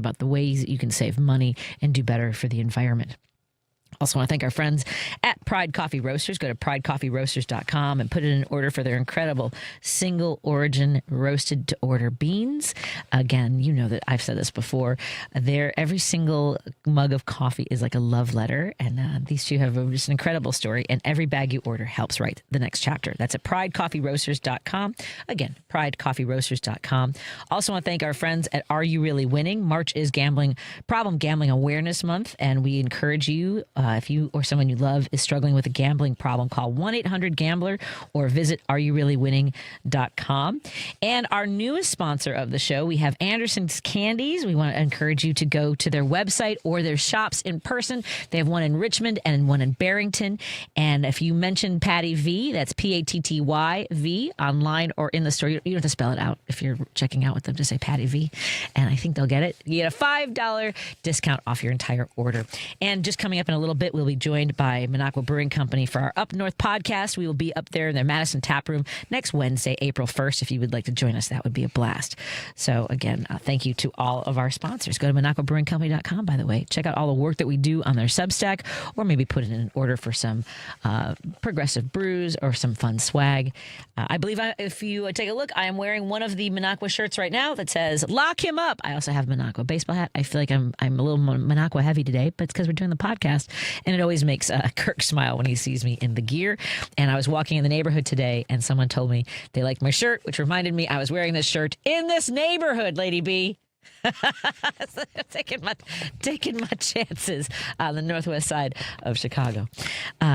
about the ways that you can save money and do better for the environment. Also want to thank our friends at Pride Coffee Roasters. Go to pridecoffeeroasters.com and put in an order for their incredible single origin roasted to order beans. Again, you know that I've said this before. Every single mug of coffee is like a love letter. And these two have just an incredible story. And every bag you order helps write the next chapter. That's at pridecoffeeroasters.com. Again, pridecoffeeroasters.com. Also want to thank our friends at Are You Really Winning? March is Problem Gambling Awareness Month. And we encourage you, if you or someone you love is struggling with a gambling problem, call 1-800-GAMBLER or visit areyourreallywinning.com. And our newest sponsor of the show, we have Anderson's Candies. We want to encourage you to go to their website or their shops in person. They have one in Richmond and one in Barrington. And if you mention Patty V, that's Pattyv online or in the store, you don't have to spell it out if you're checking out with them. Just say Patty V, and I think they'll get it. You get a $5 discount off your entire order. And just coming up in a little bit, we'll be joined by Minocqua Brewing Company for our Up North podcast. We will be up there in their Madison tap room next Wednesday, April 1st. If you would like to join us, that would be a blast. So again, thank you to all of our sponsors. Go to MinocquaBrewingCompany.com, by the way. Check out all the work that we do on their Substack, or maybe put in an order for some progressive brews or some fun swag. I believe if you take a look, I am wearing one of the Minocqua shirts right now that says "Lock Him Up." I also have a Minocqua baseball hat. I feel like I'm a little Minocqua heavy today, but it's because we're doing the podcast. And it always makes Kirk smile when he sees me in the gear. And I was walking in the neighborhood today, and someone told me they liked my shirt, which reminded me I was wearing this shirt in this neighborhood, Lady B. taking my chances on the northwest side of Chicago.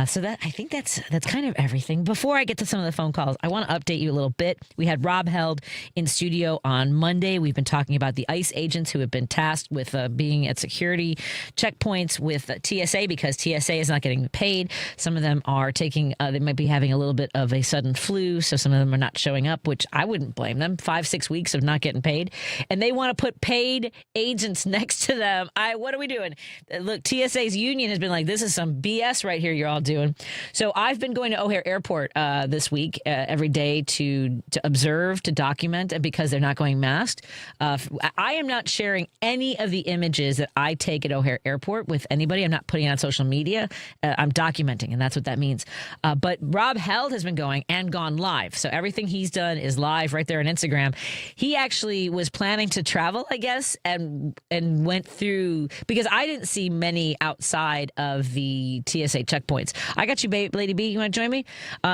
So that I think that's kind of everything. Before I get to some of the phone calls, I want to update you a little bit. We had Rob Held in studio on Monday. We've been talking about the ICE agents who have been tasked with being at security checkpoints with TSA because TSA is not getting paid. Some of them are they might be having a little bit of a sudden flu, so some of them are not showing up, which I wouldn't blame them. 5-6 weeks of not getting paid, and they want to put paid agents next to them. What are we doing? Look, TSA's union has been like, this is some BS right here you're all doing. So I've been going to O'Hare Airport this week every day to observe, to document, and because they're not going masked. I am not sharing any of the images that I take at O'Hare Airport with anybody. I'm not putting it on social media. I'm documenting, and that's what that means. But Rob Held has been going and gone live. So everything he's done is live right there on Instagram. He actually was planning to travel, I guess, and went through, because I didn't see many outside of the TSA checkpoints. I got you, babe, Lady B. You want to join me?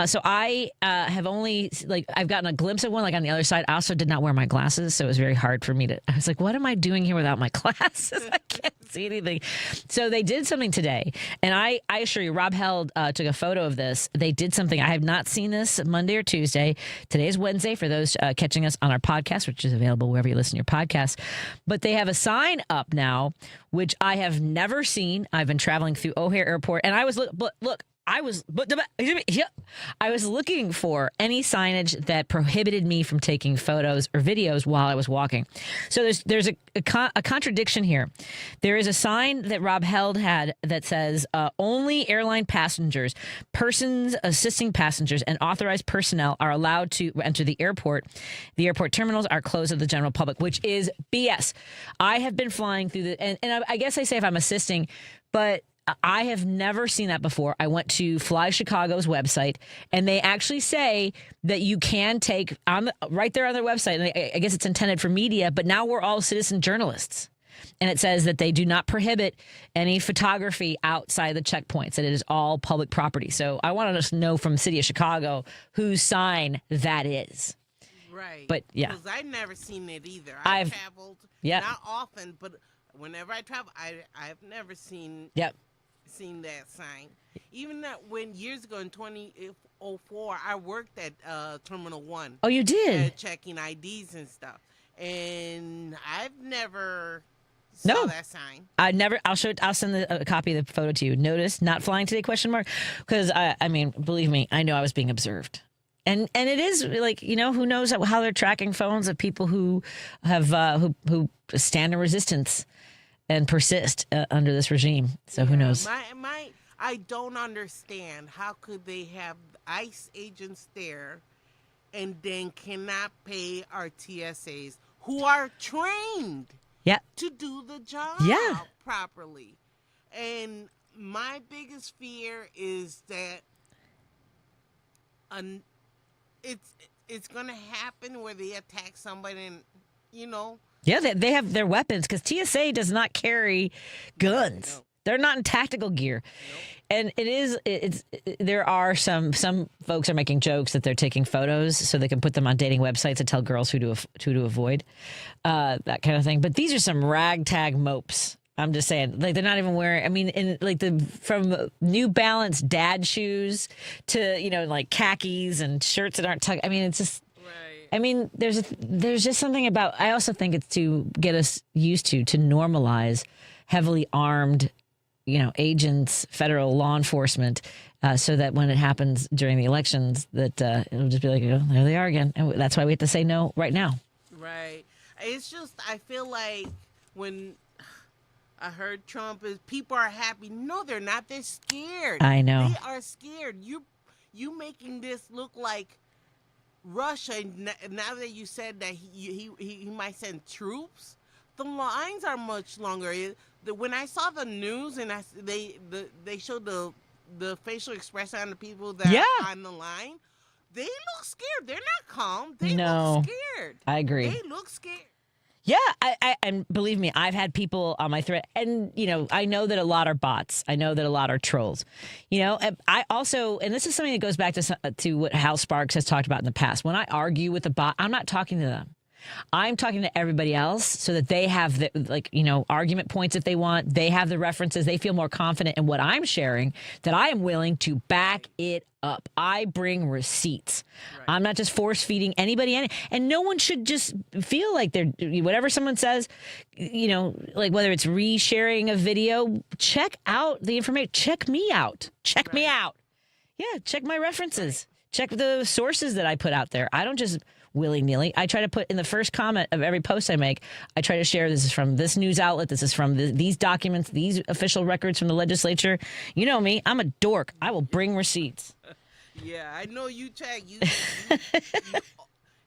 So I have only, I've gotten a glimpse of one, on the other side. I also did not wear my glasses, so it was very hard for me I was like, what am I doing here without my glasses? I can't see anything. So they did something today, and I assure you, Rob Held took a photo of this. They did something. I have not seen this Monday or Tuesday. Today is Wednesday for those catching us on our podcast, which is available wherever you listen to your podcast. But they have a sign up now, which I have never seen. I've been traveling through O'Hare Airport, and I was I was looking for any signage that prohibited me from taking photos or videos while I was walking. So there's a contradiction here. There is a sign that Rob Held had that says only airline passengers, persons assisting passengers, and authorized personnel are allowed to enter the airport. The airport terminals are closed to the general public, which is BS. I have been flying through and I guess I say if I'm assisting, but I have never seen that before. I went to Fly Chicago's website, and they actually say that you can take right there on their website. And I guess it's intended for media, but now we're all citizen journalists. And it says that they do not prohibit any photography outside the checkpoints, that it is all public property. So I wanted us to know from the city of Chicago whose sign that is. Right. But yeah. Because I've never seen it either. I've traveled, not often, but whenever I travel, I've never seen seen that sign. Even that when years ago in 2004, I worked at Terminal 1. Oh, you did? Checking IDs and stuff. And I've never saw that sign. I'll send a copy of the photo to you. Notice, not flying today, ? Because, I mean, believe me, I know I was being observed. And it is who knows how they're tracking phones of people who have who stand in resistance and persist under this regime. So who knows? I don't understand how could they have ICE agents there and then cannot pay our TSAs who are trained to do the job properly. And my biggest fear is that it's going to happen where they attack somebody and, Yeah, they have their weapons because TSA does not carry guns. No. They're not in tactical gear. Nope. And there are some folks are making jokes that they're taking photos so they can put them on dating websites to tell girls who to avoid, that kind of thing. But these are some ragtag mopes. I'm just saying, like, they're not even wearing, I mean, from New Balance dad shoes to, like khakis and shirts that aren't tucked. I mean, it's just, right. I mean, there's just something about, I also think it's to get us used to normalize heavily armed, agents, federal law enforcement, so that when it happens during the elections, that it'll just be like, there they are again. And that's why we have to say no right now. Right. It's just, I feel like when I heard Trump is people are happy. No, they're not. They're scared. I know. They are scared. You making this look like Russia. Now that you said that he might send troops, the lines are much longer. When I saw the news and they showed the facial expression on the people that are on the line, they look scared. They're not calm. They look scared. I agree. They look scared. Yeah, and believe me, I've had people on my thread, and I know that a lot are bots. I know that a lot are trolls. I also, and this is something that goes back to what Hal Sparks has talked about in the past. When I argue with a bot, I'm not talking to them. I'm talking to everybody else so that they have the argument points if they want. They have the references. They feel more confident in what I'm sharing, that I am willing to back it up. I bring receipts. Right. I'm not just force feeding anybody any, and no one should just feel like they're whatever someone says, like whether it's resharing a video, check out the information. Check me out. Check me out. Yeah, check my references. Check the sources that I put out there. I don't just willy-nilly. I try to put in the first comment of every post I make, I try to share this is from this news outlet, this is from these documents, these official records from the legislature. You know me, I'm a dork. I will bring receipts. Yeah, I know you check.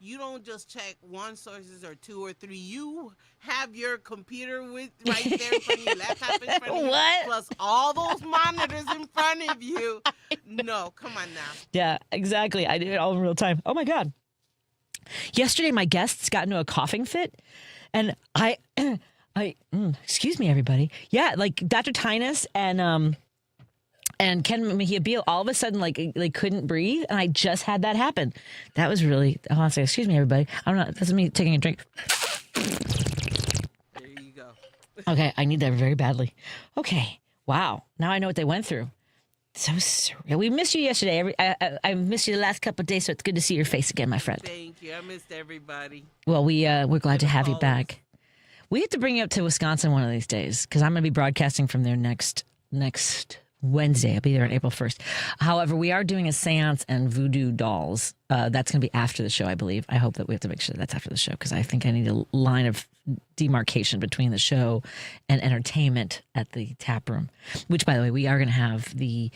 You don't just check one sources or two or three. You have your computer right there in front of you, laptop in front of you, plus all those monitors in front of you. No, come on now. Yeah, exactly. I do it all in real time. Oh my God. Yesterday, my guests got into a coughing fit, and I excuse me, everybody. Yeah, like Dr. Tynus and Ken Mejia Beal all of a sudden like couldn't breathe, and I just had that happen. That was really. I'll say, excuse me, everybody. I'm not. That's me taking a drink. There you go. Okay, I need that very badly. Okay, wow. Now I know what they went through. So surreal. We missed you yesterday. I missed you the last couple of days, so it's good to see your face again, my friend. Thank you. I missed everybody. Well, we're glad to have you back. We have to bring you up to Wisconsin one of these days because I'm going to be broadcasting from there next Wednesday. I'll be there on April 1st. However, we are doing a seance and voodoo dolls. That's going to be after the show, I believe. I hope that we have to make sure that's after the show because I think I need a line of demarcation between the show and entertainment at the tap room, which, by the way, we are going to have we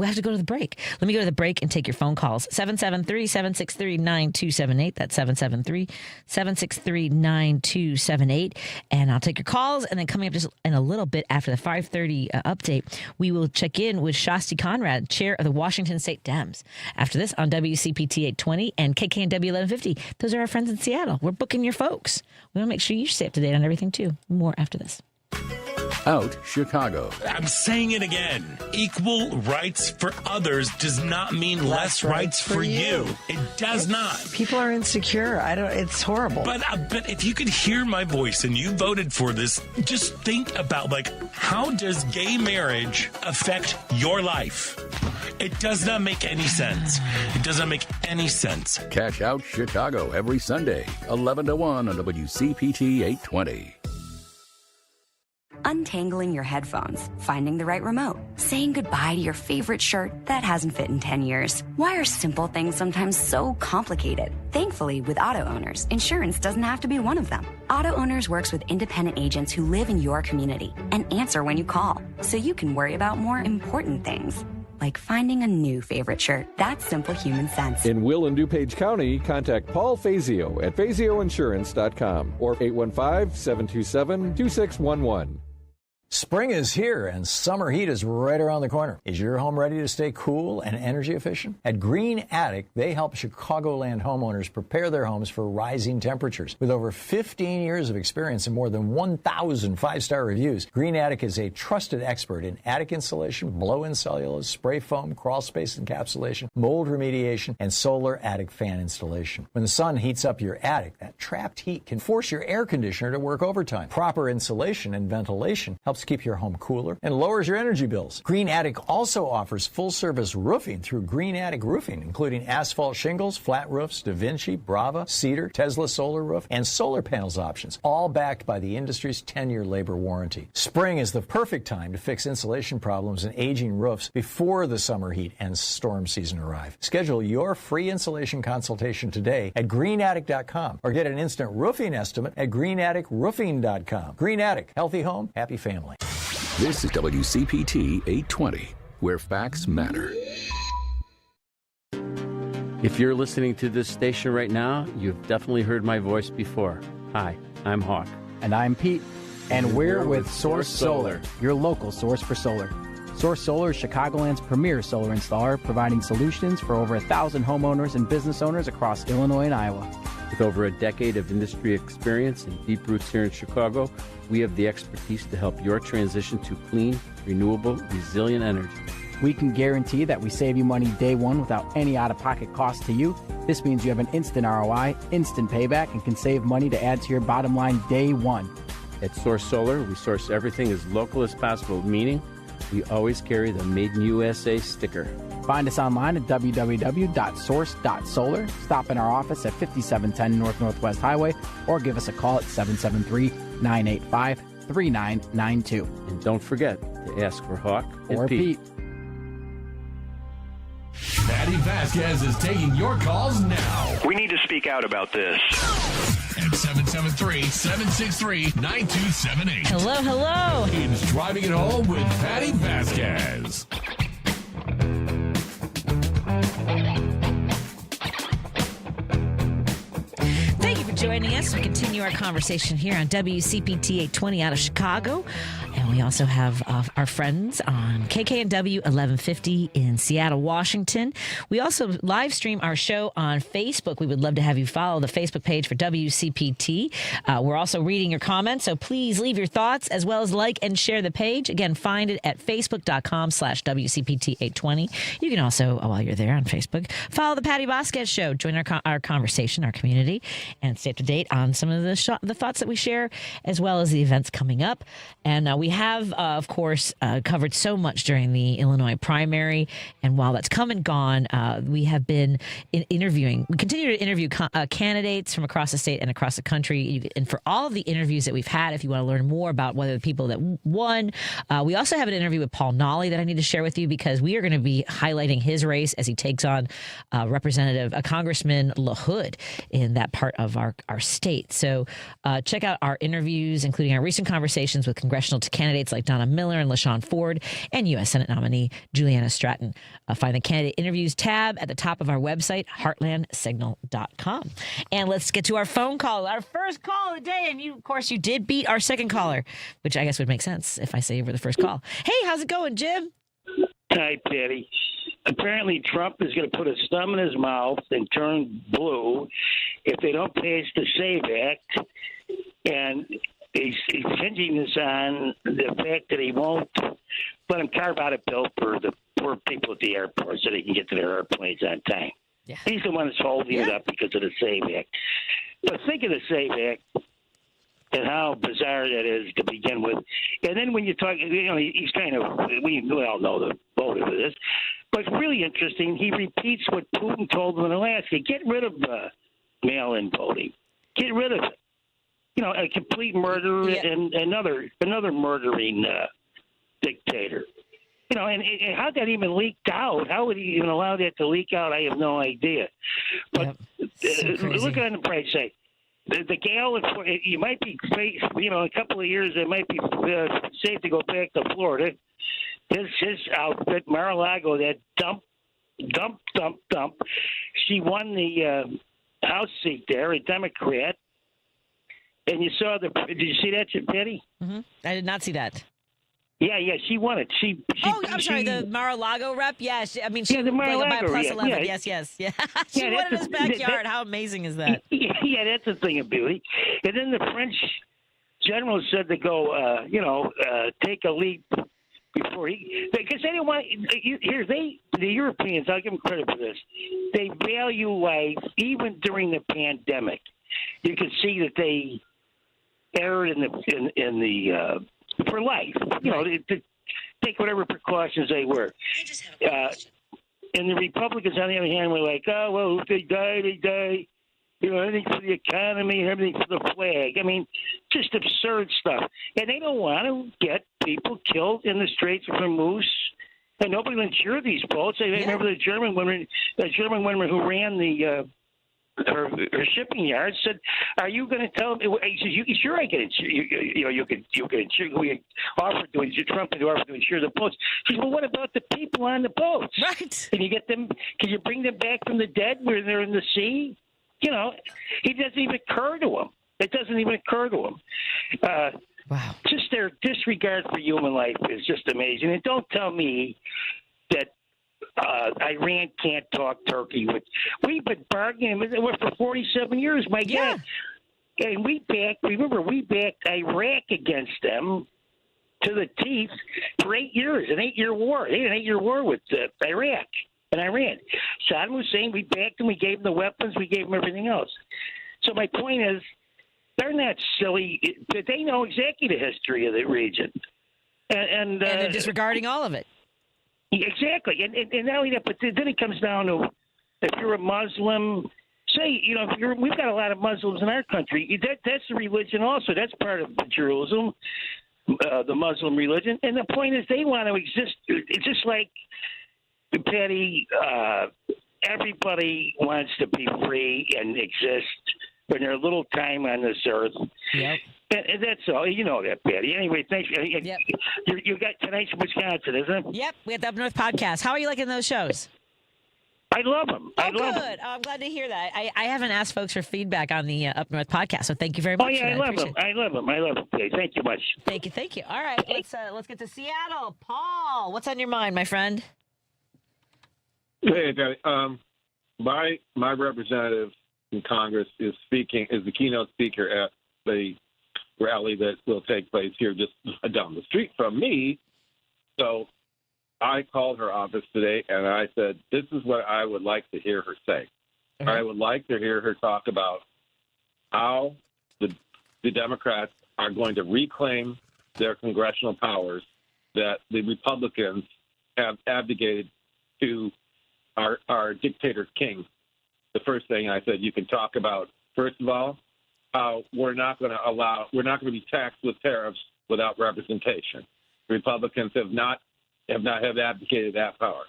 have to go to the break. Let me go to the break and take your phone calls. 773-763-9278. That's 773-763-9278. And I'll take your calls. And then coming up just in a little bit after the 5:30 update, we will check in with Shasti Conrad, chair of the Washington State Dems. After this on WCPT 820 and KKNW 1150. Those are our friends in Seattle. We're booking your folks. We want to make sure you stay up to date on everything, too. More after this. Out Chicago. I'm saying it again. Equal rights for others does not mean less rights for you. It does not. People are insecure. It's horrible. But if you could hear my voice and you voted for this, just think about how does gay marriage affect your life? It does not make any sense. It does not make any sense. Catch Out Chicago every Sunday, 11 to 1 on WCPT 820. Untangling your headphones, finding the right remote, saying goodbye to your favorite shirt that hasn't fit in 10 years. Why are simple things sometimes so complicated? Thankfully, with Auto Owners, insurance doesn't have to be one of them. Auto Owners works with independent agents who live in your community and answer when you call, so you can worry about more important things. like finding a new favorite shirt. That's simple human sense. In Will and DuPage County, contact Paul Fazio at FazioInsurance.com or 815-727-2611. Spring is here and summer heat is right around the corner. Is your home ready to stay cool and energy efficient? At Green Attic, they help Chicagoland homeowners prepare their homes for rising temperatures. With over 15 years of experience and more than 1,000 five-star reviews, Green Attic is a trusted expert in attic insulation, blow-in cellulose, spray foam, crawl space encapsulation, mold remediation, and solar attic fan installation. When the sun heats up your attic, that trapped heat can force your air conditioner to work overtime. Proper insulation and ventilation helps keep your home cooler and lowers your energy bills. Green Attic also offers full-service roofing through Green Attic Roofing, including asphalt shingles, flat roofs, Da Vinci, Brava, Cedar, Tesla solar roof, and solar panels options, all backed by the industry's 10-year labor warranty. Spring is the perfect time to fix insulation problems and aging roofs before the summer heat and storm season arrive. Schedule your free insulation consultation today at greenattic.com or get an instant roofing estimate at greenatticroofing.com. Green Attic, healthy home, happy family. This is WCPT 820, where facts matter. If you're listening to this station right now, you've definitely heard my voice before. Hi, I'm Hawk. And I'm Pete. And we're with Source Solar, your local source for solar. Source Solar is Chicagoland's premier solar installer, providing solutions for over 1,000 homeowners and business owners across Illinois and Iowa. With over a decade of industry experience and deep roots here in Chicago, we have the expertise to help your transition to clean, renewable, resilient energy. We can guarantee that we save you money day one without any out-of-pocket cost to you. This means you have an instant ROI, instant payback, and can save money to add to your bottom line day one. At Source Solar, we source everything as local as possible, meaning we always carry the Made in USA sticker. Find us online at www.source.solar. Stop in our office at 5710 North Northwest Highway or give us a call at 773-985-3992. And don't forget to ask for Hawk or Pete. Patti Vasquez is taking your calls now. We need to speak out about this. At 773-763-9278. Hello, hello. It's Driving It Home with Patti Vasquez. Thank you for joining us. We continue our conversation here on WCPT 820 out of Chicago. And we also have our friends on KKNW 1150 in Seattle, Washington. We also live stream our show on Facebook. We would love to have you follow the Facebook page for WCPT. We're also reading your comments, so please leave your thoughts as well as like and share the page. Again, find it at facebook.com/WCPT820. You can also, while you're there on Facebook, follow the Patti Vasquez Show. Join our conversation, our community, and stay up to date on some of the thoughts that we share, as well as the events coming up. And we have, of course, covered so much during the Illinois primary. And while that's come and gone, we have been interviewing. We continue to interview candidates from across the state and across the country. And for all of the interviews that we've had, if you want to learn more about whether the people that won, we also have an interview with Paul Nolly that I need to share with you, because we are going to be highlighting his race as he takes on Congressman LaHood in that part of our state. So check out our interviews, including our recent conversations with congressional candidates like Donna Miller and LaShawn Ford and U.S. Senate nominee Juliana Stratton. Find the candidate interviews tab at the top of our website, heartlandsignal.com. And let's get to our phone call, our first call of the day. And you, of course, you did beat our second caller, which I guess would make sense if I say you were the first call. Hey, how's it going, Jim? Hi, Patty. Apparently, Trump is going to put his thumb in his mouth and turn blue if they don't pass the SAVE Act. And he's hinging this on the fact that he won't let him carve out a bill for the poor people at the airport so they can get to their airplanes on time. Yeah. He's the one that's holding it up because of the SAVE Act. But think of the SAVE Act and how bizarre that is to begin with. And then when you talk, he's kind of, we all know the motive of this, but it's really interesting. He repeats what Putin told them in Alaska. Get rid of mail-in voting. Get rid of it. A complete murderer and another murdering dictator. And how that even leaked out? How would he even allow that to leak out? I have no idea. But look on the bright side. The gal, you might be, in a couple of years, it might be safe to go back to Florida. his outfit, Mar-a-Lago, that dump. She won the House seat there, a Democrat. And you saw did you see that, Patty? Mm-hmm. I did not see that. Yeah, she won it. I'm sorry, the Mar-a-Lago rep? Yeah, she the Mar-a-Lago, by plus yeah, 11. Yes. Yeah. She won in his backyard. How amazing is that? Yeah, that's a thing of beauty. And then the French general said to go, take a leap before because they don't want. The Europeans, I'll give them credit for this. They value life even during the pandemic. You can see that they erred in the for life. To take whatever precautions they were. I just have a question. And the Republicans, on the other hand, were like, oh, well, if they die. Everything for the economy and everything for the flag. I mean, just absurd stuff. And they don't want to get people killed in the Straits of Hormuz. And nobody will insure these boats. I remember the German woman who ran her shipping yard said, "Are you going to tell me?" He says, "Sure, I can insure. You can insure. We offered to insure. Trump had offered to insure the boats." She says, "Well, what about the people on the boats? Right? Can you get them? Can you bring them back from the dead where they're in the sea?" It doesn't even occur to him. It doesn't even occur to him. Wow. Just their disregard for human life is just amazing. And don't tell me that Iran can't talk Turkey. We've been bargaining with it for 47 years, my God. And we backed Iraq against them to the teeth for 8 years, an 8-year war. They had an 8-year war with Iraq and Iran. Saddam Hussein, we backed him, we gave him the weapons, we gave him everything else. So my point is, they're not silly. They know exactly the history of the region. And they're disregarding all of it. Exactly. And not only that, but then it comes down to if you're a Muslim, say, we've got a lot of Muslims in our country. That's the religion also. That's part of Jerusalem, the Muslim religion. And the point is they want to exist. It's just like, Patty, everybody wants to be free and exist in their little time on this earth. Yep. And that's all. You know that, Patty. Anyway, thanks. Yep. You got tonight's Wisconsin, isn't it? Yep. We have the Up North podcast. How are you liking those shows? I love them. Oh, good. Oh, I'm glad to hear that. I haven't asked folks for feedback on the Up North podcast, so thank you very much. Oh, yeah, I love them. I love them. Okay, thank you much. Thank you. All right, let's get to Seattle. Paul, what's on your mind, my friend? Hey, Patty. My representative in Congress is the keynote speaker at the rally that will take place here just down the street from me. So I called her office today and I said, this is what I would like to hear her say. Okay. I would like to hear her talk about how the Democrats are going to reclaim their congressional powers that the Republicans have abdicated to our dictator king. The first thing I said, you can talk about, first of all, how we're not going to be taxed with tariffs without representation. Republicans have abdicated that power.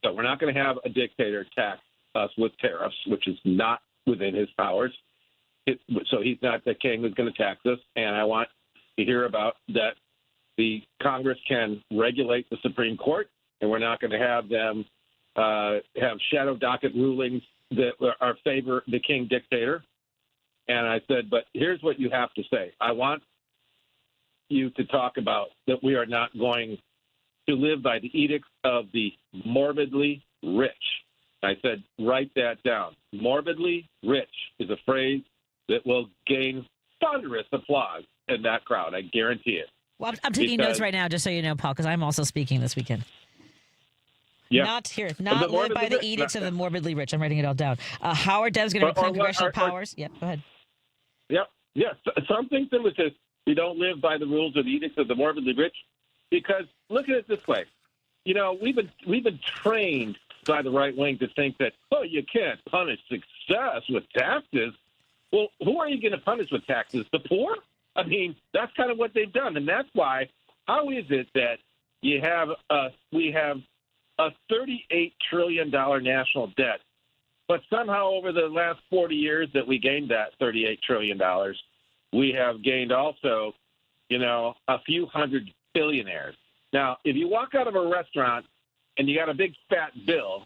So we're not going to have a dictator tax us with tariffs, which is not within his powers. So he's not the king who's going to tax us. And I want to hear about that the Congress can regulate the Supreme Court, and we're not going to have them have shadow docket rulings that are favor the king dictator. And I said, but here's what you have to say. I want you to talk about that we are not going to live by the edicts of the morbidly rich. I said, write that down. Morbidly rich is a phrase that will gain thunderous applause in that crowd. I guarantee it. Well, I'm taking notes right now, just so you know, Paul, because I'm also speaking this weekend. Yeah. Not live by the edicts of the morbidly rich. I'm writing it all down. How are Devs going to reclaim congressional powers? Yep, go ahead. Yep. Yes. Something similar to we don't live by the rules of the edicts of the morbidly rich, because look at it this way. We've been trained by the right wing to think that, you can't punish success with taxes. Well, who are you going to punish with taxes? The poor? I mean, that's kind of what they've done, and that's why. How is it that we have a $38 trillion national debt, but somehow over the last 40 years that we gained that $38 trillion, we have gained also, a few hundred billionaires. Now, if you walk out of a restaurant and you got a big fat bill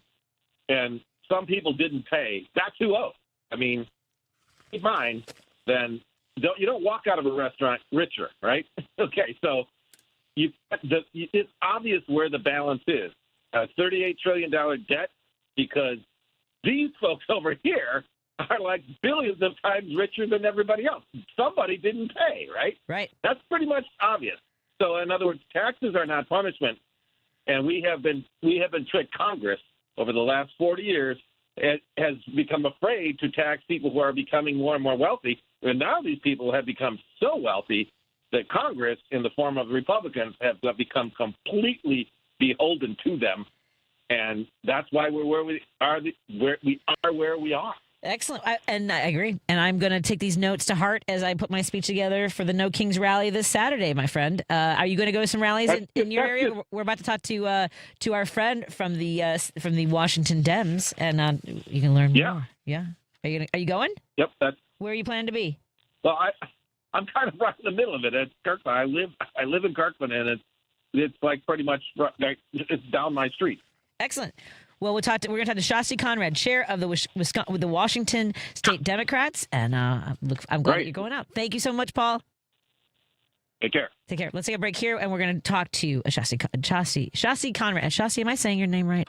and some people didn't pay, that's who owes. I mean, keep in mind, then you don't walk out of a restaurant richer, right? Okay, so it's obvious where the balance is. A $38 trillion debt, because these folks over here are like billions of times richer than everybody else. Somebody didn't pay, right? Right. That's pretty much obvious. So, in other words, taxes are not punishment, and we have been tricked. Congress over the last 40 years has become afraid to tax people who are becoming more and more wealthy. And now these people have become so wealthy that Congress, in the form of Republicans, have become completely beholden to them, and that's why we're where we are. Excellent. I agree. And I'm going to take these notes to heart as I put my speech together for the No Kings rally this Saturday, my friend. Are you going to go to some rallies in your area? We're about to talk to our friend from the Washington Dems, and you can learn more. Yeah. Are you going? Yep. Where are you planning to be? Well, I'm kind of right in the middle of it. It's Kirkland. I live in Kirkland, and it's like pretty much it's down my street. Excellent. Well, we're going to talk to Shasti Conrad, chair of the Washington State Democrats, and I'm glad that you're going out. Thank you so much, Paul. Take care. Take care. Let's take a break here, and we're going to talk to Shasti Conrad. Shasti, am I saying your name right?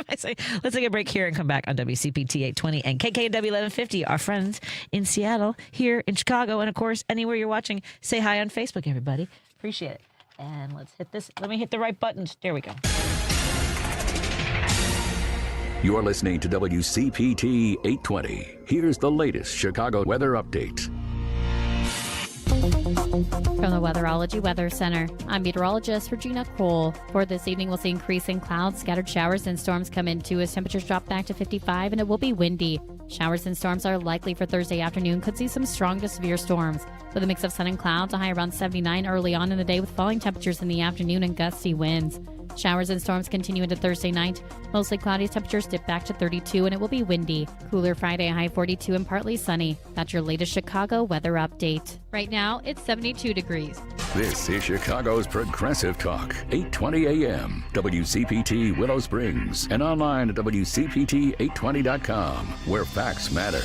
Let's take a break here and come back on WCPT 820 and KKW 1150. Our friends in Seattle, here in Chicago, and of course, anywhere you're watching, say hi on Facebook, everybody. Appreciate it. And let's hit this. Let me hit the right buttons. There we go. You're listening to WCPT 820. Here's the latest Chicago weather update. From the Weatherology Weather Center, I'm meteorologist Regina Cole. For this evening, we'll see increasing clouds, scattered showers and storms come in too as temperatures drop back to 55, and it will be windy. Showers and storms are likely for Thursday afternoon. Could see some strong to severe storms. With a mix of sun and clouds, a high around 79 early on in the day with falling temperatures in the afternoon and gusty winds. Showers and storms continue into Thursday night. Mostly cloudy, temperatures dip back to 32, and it will be windy. Cooler Friday, high 42 and partly sunny. That's your latest Chicago weather update. Right now, it's 72 degrees. This is Chicago's Progressive Talk, 820 AM, WCPT Willow Springs, and online at WCPT820.com, where facts matter.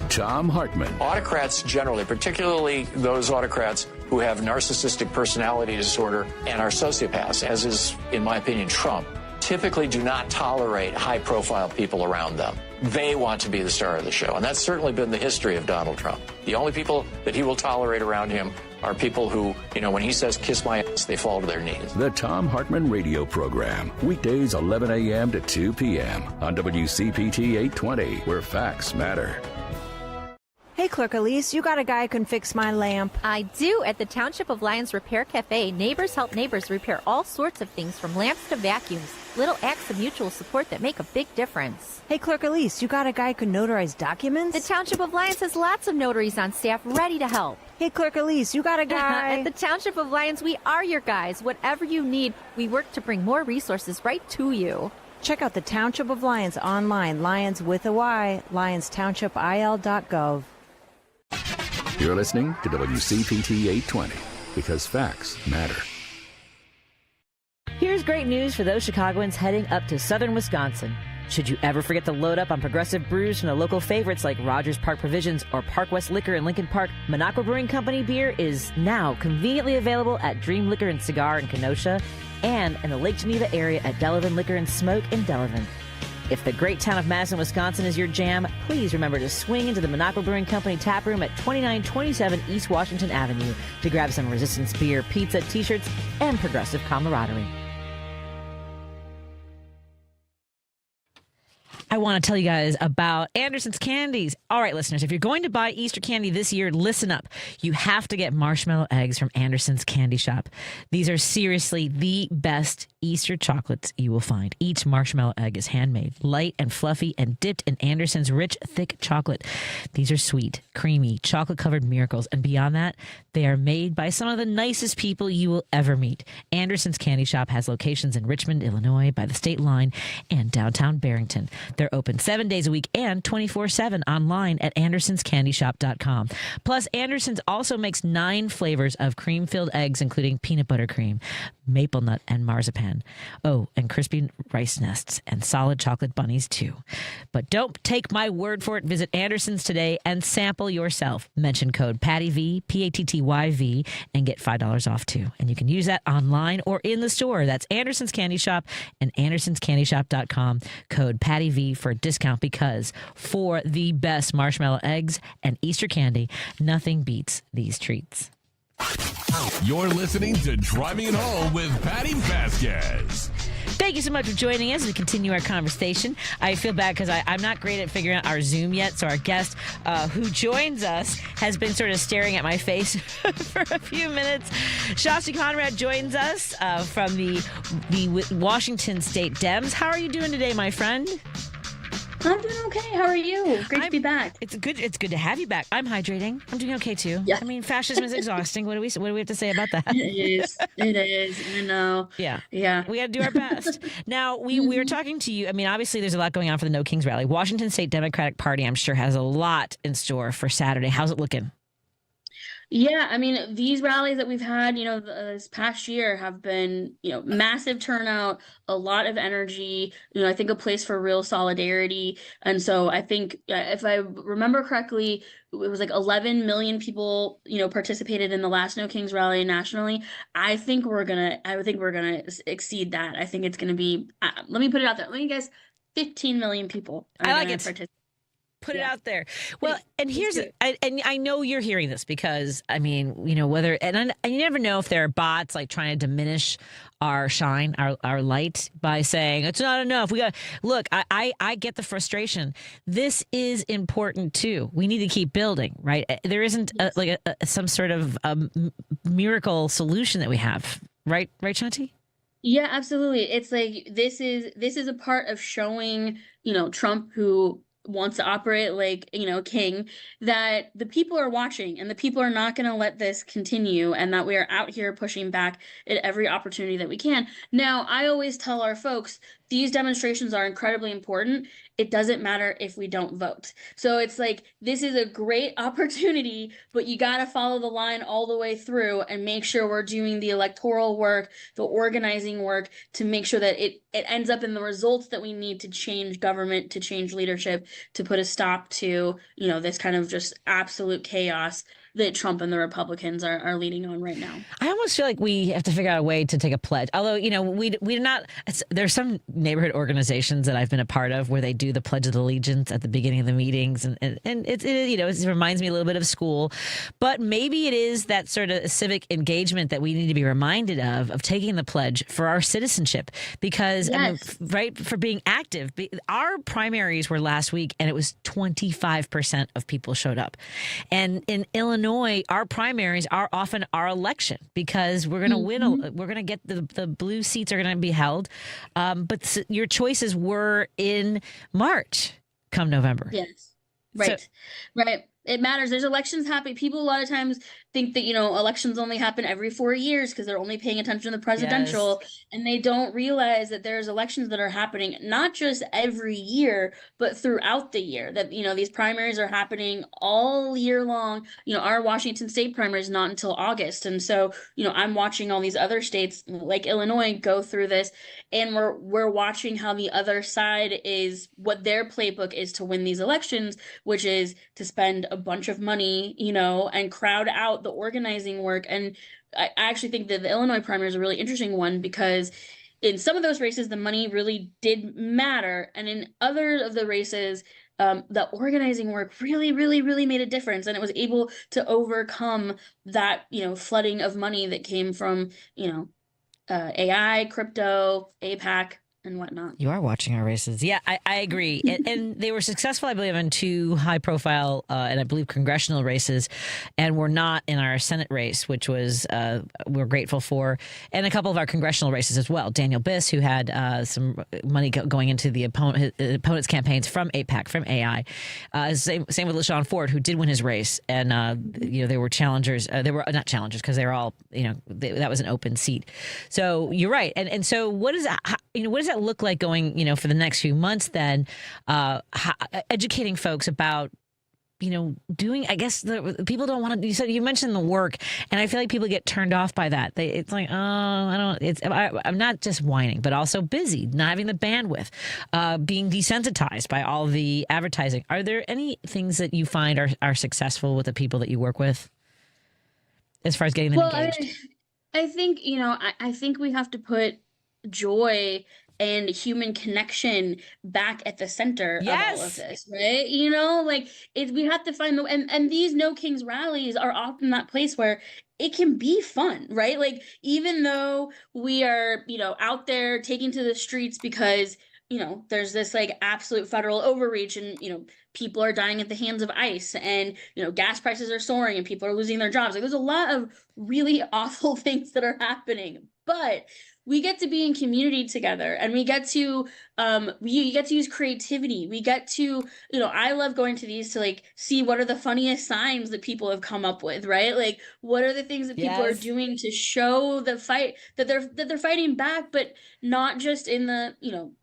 Tom Hartman. Autocrats generally, particularly those autocrats who have narcissistic personality disorder and are sociopaths, as is, in my opinion, Trump, typically do not tolerate high-profile people around them. They want to be the star of the show, and that's certainly been the history of Donald Trump. The only people that he will tolerate around him are people who, when he says, kiss my ass, they fall to their knees. The Tom Hartman radio program, weekdays 11 a.m. to 2 p.m. on WCPT 820, where facts matter. Hey, Clerk Elise, you got a guy who can fix my lamp? I do. At the Township of Lyons Repair Cafe, neighbors help neighbors repair all sorts of things from lamps to vacuums. Little acts of mutual support that make a big difference. Hey, Clerk Elise, you got a guy who can notarize documents? The Township of Lyons has lots of notaries on staff ready to help. Hey, Clerk Elise, you got a guy? At the Township of Lyons, we are your guys. Whatever you need, we work to bring more resources right to you. Check out the Township of Lyons online, Lyons with a Y, LyonsTownshipIL.gov. You're listening to WCPT 820, because facts matter. Here's great news for those Chicagoans heading up to southern Wisconsin. Should you ever forget to load up on progressive brews from the local favorites like Rogers Park Provisions or Park West Liquor in Lincoln Park, Minocqua Brewing Company beer is now conveniently available at Dream Liquor and Cigar in Kenosha and in the Lake Geneva area at Delavan Liquor and Smoke in Delavan. If the great town of Madison, Wisconsin is your jam, please remember to swing into the Minocqua Brewing Company tap room at 2927 East Washington Avenue to grab some Resistance beer, pizza, t-shirts, and progressive camaraderie. I want to tell you guys about Anderson's Candies. All right, listeners, if you're going to buy Easter candy this year, listen up. You have to get marshmallow eggs from Anderson's Candy Shop. These are seriously the best Easter chocolates you will find. Each marshmallow egg is handmade, light and fluffy, and dipped in Anderson's rich, thick chocolate. These are sweet, creamy, chocolate-covered miracles, and beyond that, they are made by some of the nicest people you will ever meet. Anderson's Candy Shop has locations in Richmond, Illinois, by the state line, and downtown Barrington. They're open 7 days a week and 24/7 online at andersonscandyshop.com. Plus, Andersons also makes 9 flavors of cream-filled eggs, including peanut butter cream, maple nut, and marzipan. Oh, and crispy rice nests and solid chocolate bunnies, too. But don't take my word for it. Visit Andersons today and sample yourself. Mention code PATTYV, PATTYV, and get $5 off, too. And you can use that online or in the store. That's Anderson's Candy Shop and andersonscandyshop.com. Code PATTYV for a discount, because for the best marshmallow eggs and Easter candy, nothing beats these treats. You're listening to Driving It Home with Patti Vasquez. Thank you so much for joining us as we continue our conversation. I feel bad because I'm not great at figuring out our Zoom yet, so our guest who joins us has been sort of staring at my face for a few minutes. Shasti Conrad joins us from the Washington State Dems. How are you doing today, my friend? I'm doing okay. How are you? Great to be back. It's good to have you back. I'm hydrating. I'm doing okay too. Yeah. I mean, fascism is exhausting. What do we have to say about that? It is. I know. Yeah. Yeah. We got to do our best. Now, we were talking to you. I mean, obviously there's a lot going on for the No Kings rally. Washington State Democratic Party, I'm sure, has a lot in store for Saturday. How's it looking? Yeah, I mean, these rallies that we've had, this past year have been, massive turnout, a lot of energy, I think a place for real solidarity. And so I think if I remember correctly, it was like 11 million people, participated in the last No Kings rally nationally. I think we're gonna exceed that. I think it's gonna be, let me put it out there. Let me guess, 15 million people are gonna participate. Put it out there. Well, and here's and I know you're hearing this because I mean, whether and you never know if there are bots like trying to diminish our shine, our light by saying it's not enough. We got look. I get the frustration. This is important too. We need to keep building, right? There isn't some sort of miracle solution that we have, right, Shanti? Yeah, absolutely. It's like this is a part of showing Trump, who wants to operate like king, that the people are watching and the people are not going to let this continue, and that we are out here pushing back at every opportunity that we can. Now, I always tell our folks, these demonstrations are incredibly important. It doesn't matter if we don't vote. So it's like, this is a great opportunity, but you got to follow the line all the way through and make sure we're doing the electoral work, the organizing work, to make sure that it ends up in the results that we need to change government, to change leadership, to put a stop to, this kind of just absolute chaos that Trump and the Republicans are leading on right now. I almost feel like we have to figure out a way to take a pledge. Although, we do not, there's some neighborhood organizations that I've been a part of where they do the Pledge of Allegiance at the beginning of the meetings. And it reminds me a little bit of school, but maybe it is that sort of civic engagement that we need to be reminded of taking the pledge for our citizenship, because, yes. For being active. Our primaries were last week and it was 25% of people showed up. And in Illinois, our primaries are often our election, because we're going to win. We're going to get the blue seats are going to be held. But your choices were in March come November. Yes. Right. Right. It matters. There's elections happening. People a lot of times think that, elections only happen every 4 years because they're only paying attention to the presidential. Yes. And they don't realize that there's elections that are happening not just every year, but throughout the year. That, these primaries are happening all year long. Our Washington State primary is not until August. And so, I'm watching all these other states like Illinois go through this, and we're watching how the other side is, what their playbook is to win these elections, which is to spend a bunch of money, and crowd out the organizing work. And I actually think that the Illinois primary is a really interesting one, because in some of those races, the money really did matter. And in other of the races, the organizing work really, really, really made a difference. And it was able to overcome that, flooding of money that came from, AI, crypto, APAC, and whatnot. You are watching our races. Yeah, I agree. And they were successful, I believe, in 2 high-profile and I believe congressional races, and were not in our Senate race, which was we're grateful for, and a couple of our congressional races as well. Daniel Biss, who had some money going into the opponent's campaigns from AIPAC, from AI. Same with LaShawn Ford, who did win his race, and there were challengers. They were not challengers because they were all that was an open seat. So you're right. And so what is what does that look like going, for the next few months then, educating folks about, doing, I guess people don't want to, you mentioned the work, and I feel like people get turned off by that. It's like, I'm not just whining, but also busy, not having the bandwidth, being desensitized by all the advertising. Are there any things that you find are successful with the people that you work with as far as getting them engaged? I think, I think we have to put joy and human connection back at the center of all of this, right? We have to find and these No Kings rallies are often that place where it can be fun, right? Like, even though we are, out there taking to the streets because, there's this like absolute federal overreach and, people are dying at the hands of ICE and, gas prices are soaring and people are losing their jobs. Like, there's a lot of really awful things that are happening, but we get to be in community together, and we get to we get to use creativity. We get to, I love going to these to like see what are the funniest signs that people have come up with, right? Like, what are the things that people are doing to show the fight that they're fighting back, but not just in the,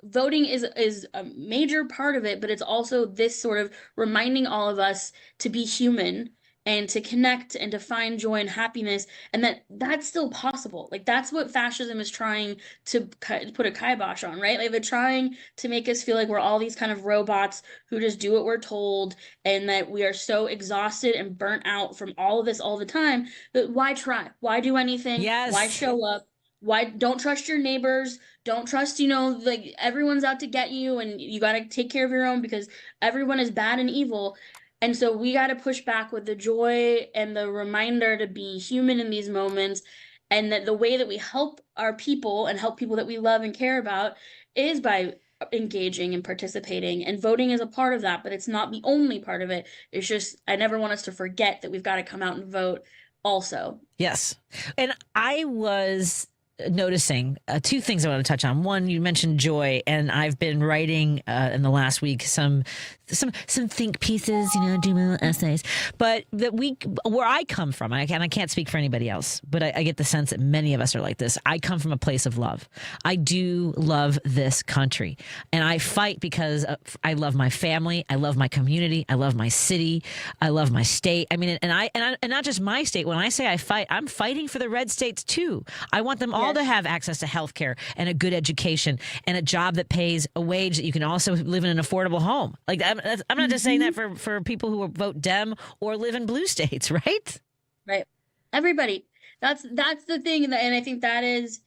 voting is a major part of it, but it's also this sort of reminding all of us to be human and to connect and to find joy and happiness, and that's still possible. Like, that's what fascism is trying to put a kibosh on, right? Like, they're trying to make us feel like we're all these kind of robots who just do what we're told, and that we are so exhausted and burnt out from all of this all the time, that why try? Why do anything? Yes. Why show up? Why don't trust your neighbors? Don't trust, like, everyone's out to get you, and you got to take care of your own because everyone is bad and evil. And so we got to push back with the joy and the reminder to be human in these moments, and that the way that we help our people and help people that we love and care about is by engaging and participating, and voting is a part of that, but it's not the only part of it. It's just, I never want us to forget that we've got to come out and vote also. Yes. And I was noticing two things I want to touch on. One, you mentioned joy, and I've been writing in the last week some think pieces, do my little essays. But where I come from, and I can't speak for anybody else, but I get the sense that many of us are like this. I come from a place of love. I do love this country, and I fight because I love my family, I love my community, I love my city, I love my state. I mean, and not just my state. When I say I fight, I'm fighting for the red states too. I want them all to have access to health care and a good education and a job that pays a wage that you can also live in an affordable home. Like, I'm not just saying that for people who vote Dem or live in blue states, right? Right. Everybody. That's the thing. And I think that is,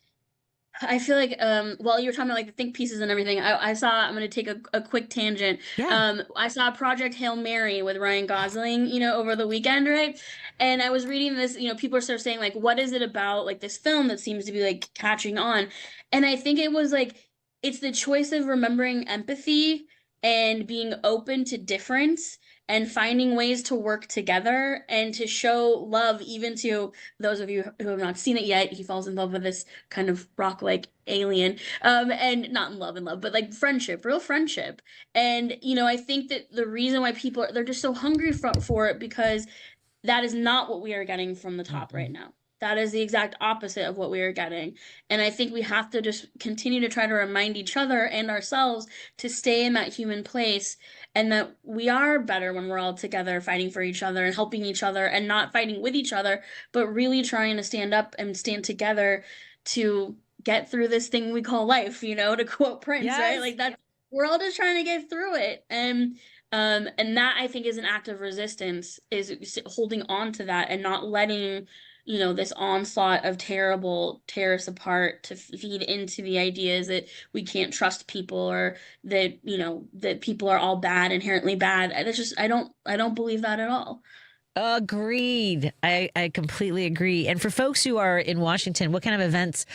I feel like, while you were talking about like the think pieces and everything, I saw, I'm going to take a quick tangent. Yeah. I saw Project Hail Mary with Ryan Gosling, over the weekend, right? And I was reading this, people are sort of saying like, what is it about like this film that seems to be like catching on? And I think it was like, it's the choice of remembering empathy and being open to difference and finding ways to work together and to show love, even to those of you who have not seen it yet. He falls in love with this kind of rock-like alien, and not in love, but like friendship, real friendship. And, I think that the reason why people they're just so hungry for it, because that is not what we are getting from the top right now. That is the exact opposite of what we are getting. And I think we have to just continue to try to remind each other and ourselves to stay in that human place, and that we are better when we're all together fighting for each other and helping each other, and not fighting with each other, but really trying to stand up and stand together to get through this thing we call life, to quote Prince, right? Like, that we're all just trying to get through it. And that, I think, is an act of resistance, is holding on to that and not letting this onslaught of terrible tear us apart to feed into the ideas that we can't trust people, or that, that people are all bad, inherently bad. That's just, I don't believe that at all. Agreed. I completely agree. And for folks who are in Washington, what kind of events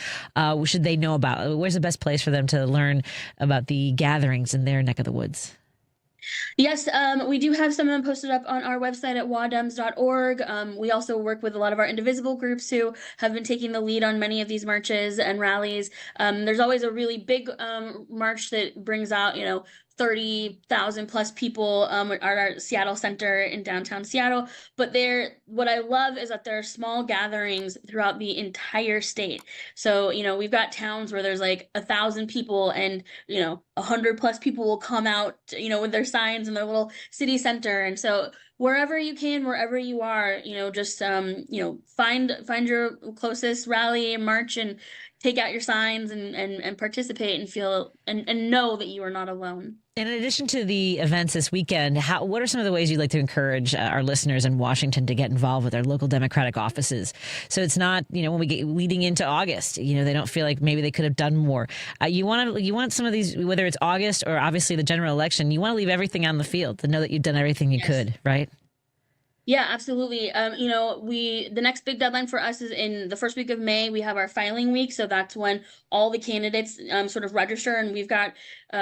should they know about? Where's the best place for them to learn about the gatherings in their neck of the woods? Yes, we do have some of them posted up on our website at wadems.org. We also work with a lot of our indivisible groups who have been taking the lead on many of these marches and rallies. There's always a really big march that brings out, 30,000 plus people at our Seattle Center in downtown Seattle. But what I love is that there are small gatherings throughout the entire state. So, we've got towns where there's like 1,000 people and, 100 plus people will come out, with their signs in their little city center. And so wherever you can, wherever you are, just, find your closest rally and march and take out your signs and participate and feel and know that you are not alone. In addition to the events this weekend, what are some of the ways you'd like to encourage our listeners in Washington to get involved with their local Democratic offices? So it's not, when we get leading into August, they don't feel like maybe they could have done more. You want some of these, whether it's August or obviously the general election, you want to leave everything on the field to know that you've done everything you could, right? Yeah, absolutely. The next big deadline for us is in the first week of May. We have our filing week. So that's when all the candidates sort of register, and we've got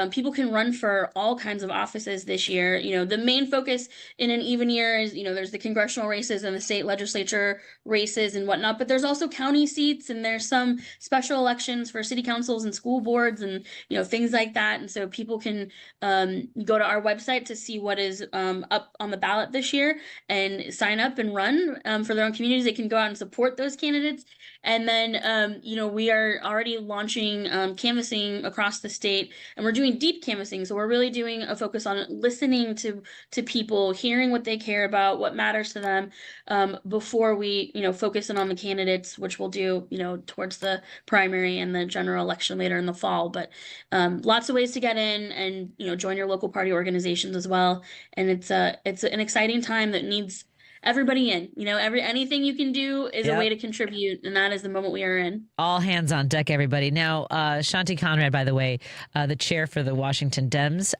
people can run for all kinds of offices this year. The main focus in an even year is, there's the congressional races and the state legislature races and whatnot, but there's also county seats and there's some special elections for city councils and school boards and, things like that. And so people can go to our website to see what is up on the ballot this year and sign up and run for their own communities. They can go out and support those candidates. And then, we are already launching canvassing across the state, and we're doing deep canvassing. So we're really doing a focus on listening to people, hearing what they care about, what matters to them, before we, focus in on the candidates, which we'll do, towards the primary and the general election later in the fall. But lots of ways to get in and, join your local party organizations as well. And it's an exciting time that needs everybody in. Anything you can do is a way to contribute, and that is the moment we are in. All hands on deck, everybody. Now, Shasti Conrad, by the way, the chair for the Washington Dems.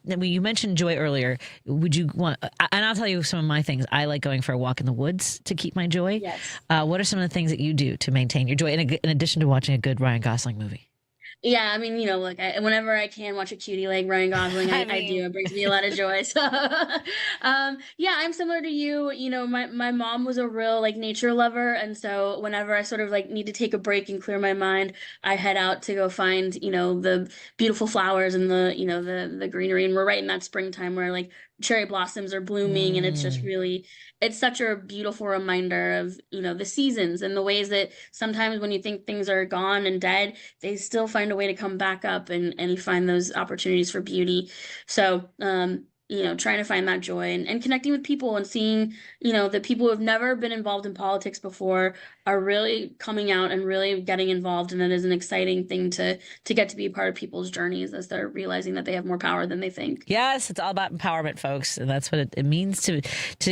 You mentioned joy earlier. Would you want? And I'll tell you some of my things. I like going for a walk in the woods to keep my joy. Yes. What are some of the things that you do to maintain your joy, in addition to watching a good Ryan Gosling movie? Yeah, I mean, whenever I can watch a cutie like Ryan Gosling, I do. It brings me a lot of joy. So, yeah, I'm similar to you. My mom was a real nature lover, and so whenever I sort of need to take a break and clear my mind, I head out to go find the beautiful flowers and the greenery. And we're right in that springtime where cherry blossoms are blooming, and it's just really, it's such a beautiful reminder of the seasons and the ways that sometimes when you think things are gone and dead, they still find a way to come back up, and you find those opportunities for beauty. So trying to find that joy and connecting with people and seeing the people who have never been involved in politics before are really coming out and really getting involved, and it is an exciting thing to get to be a part of people's journeys as they're realizing that they have more power than they think. Yes, it's all about empowerment, folks, and that's what it means to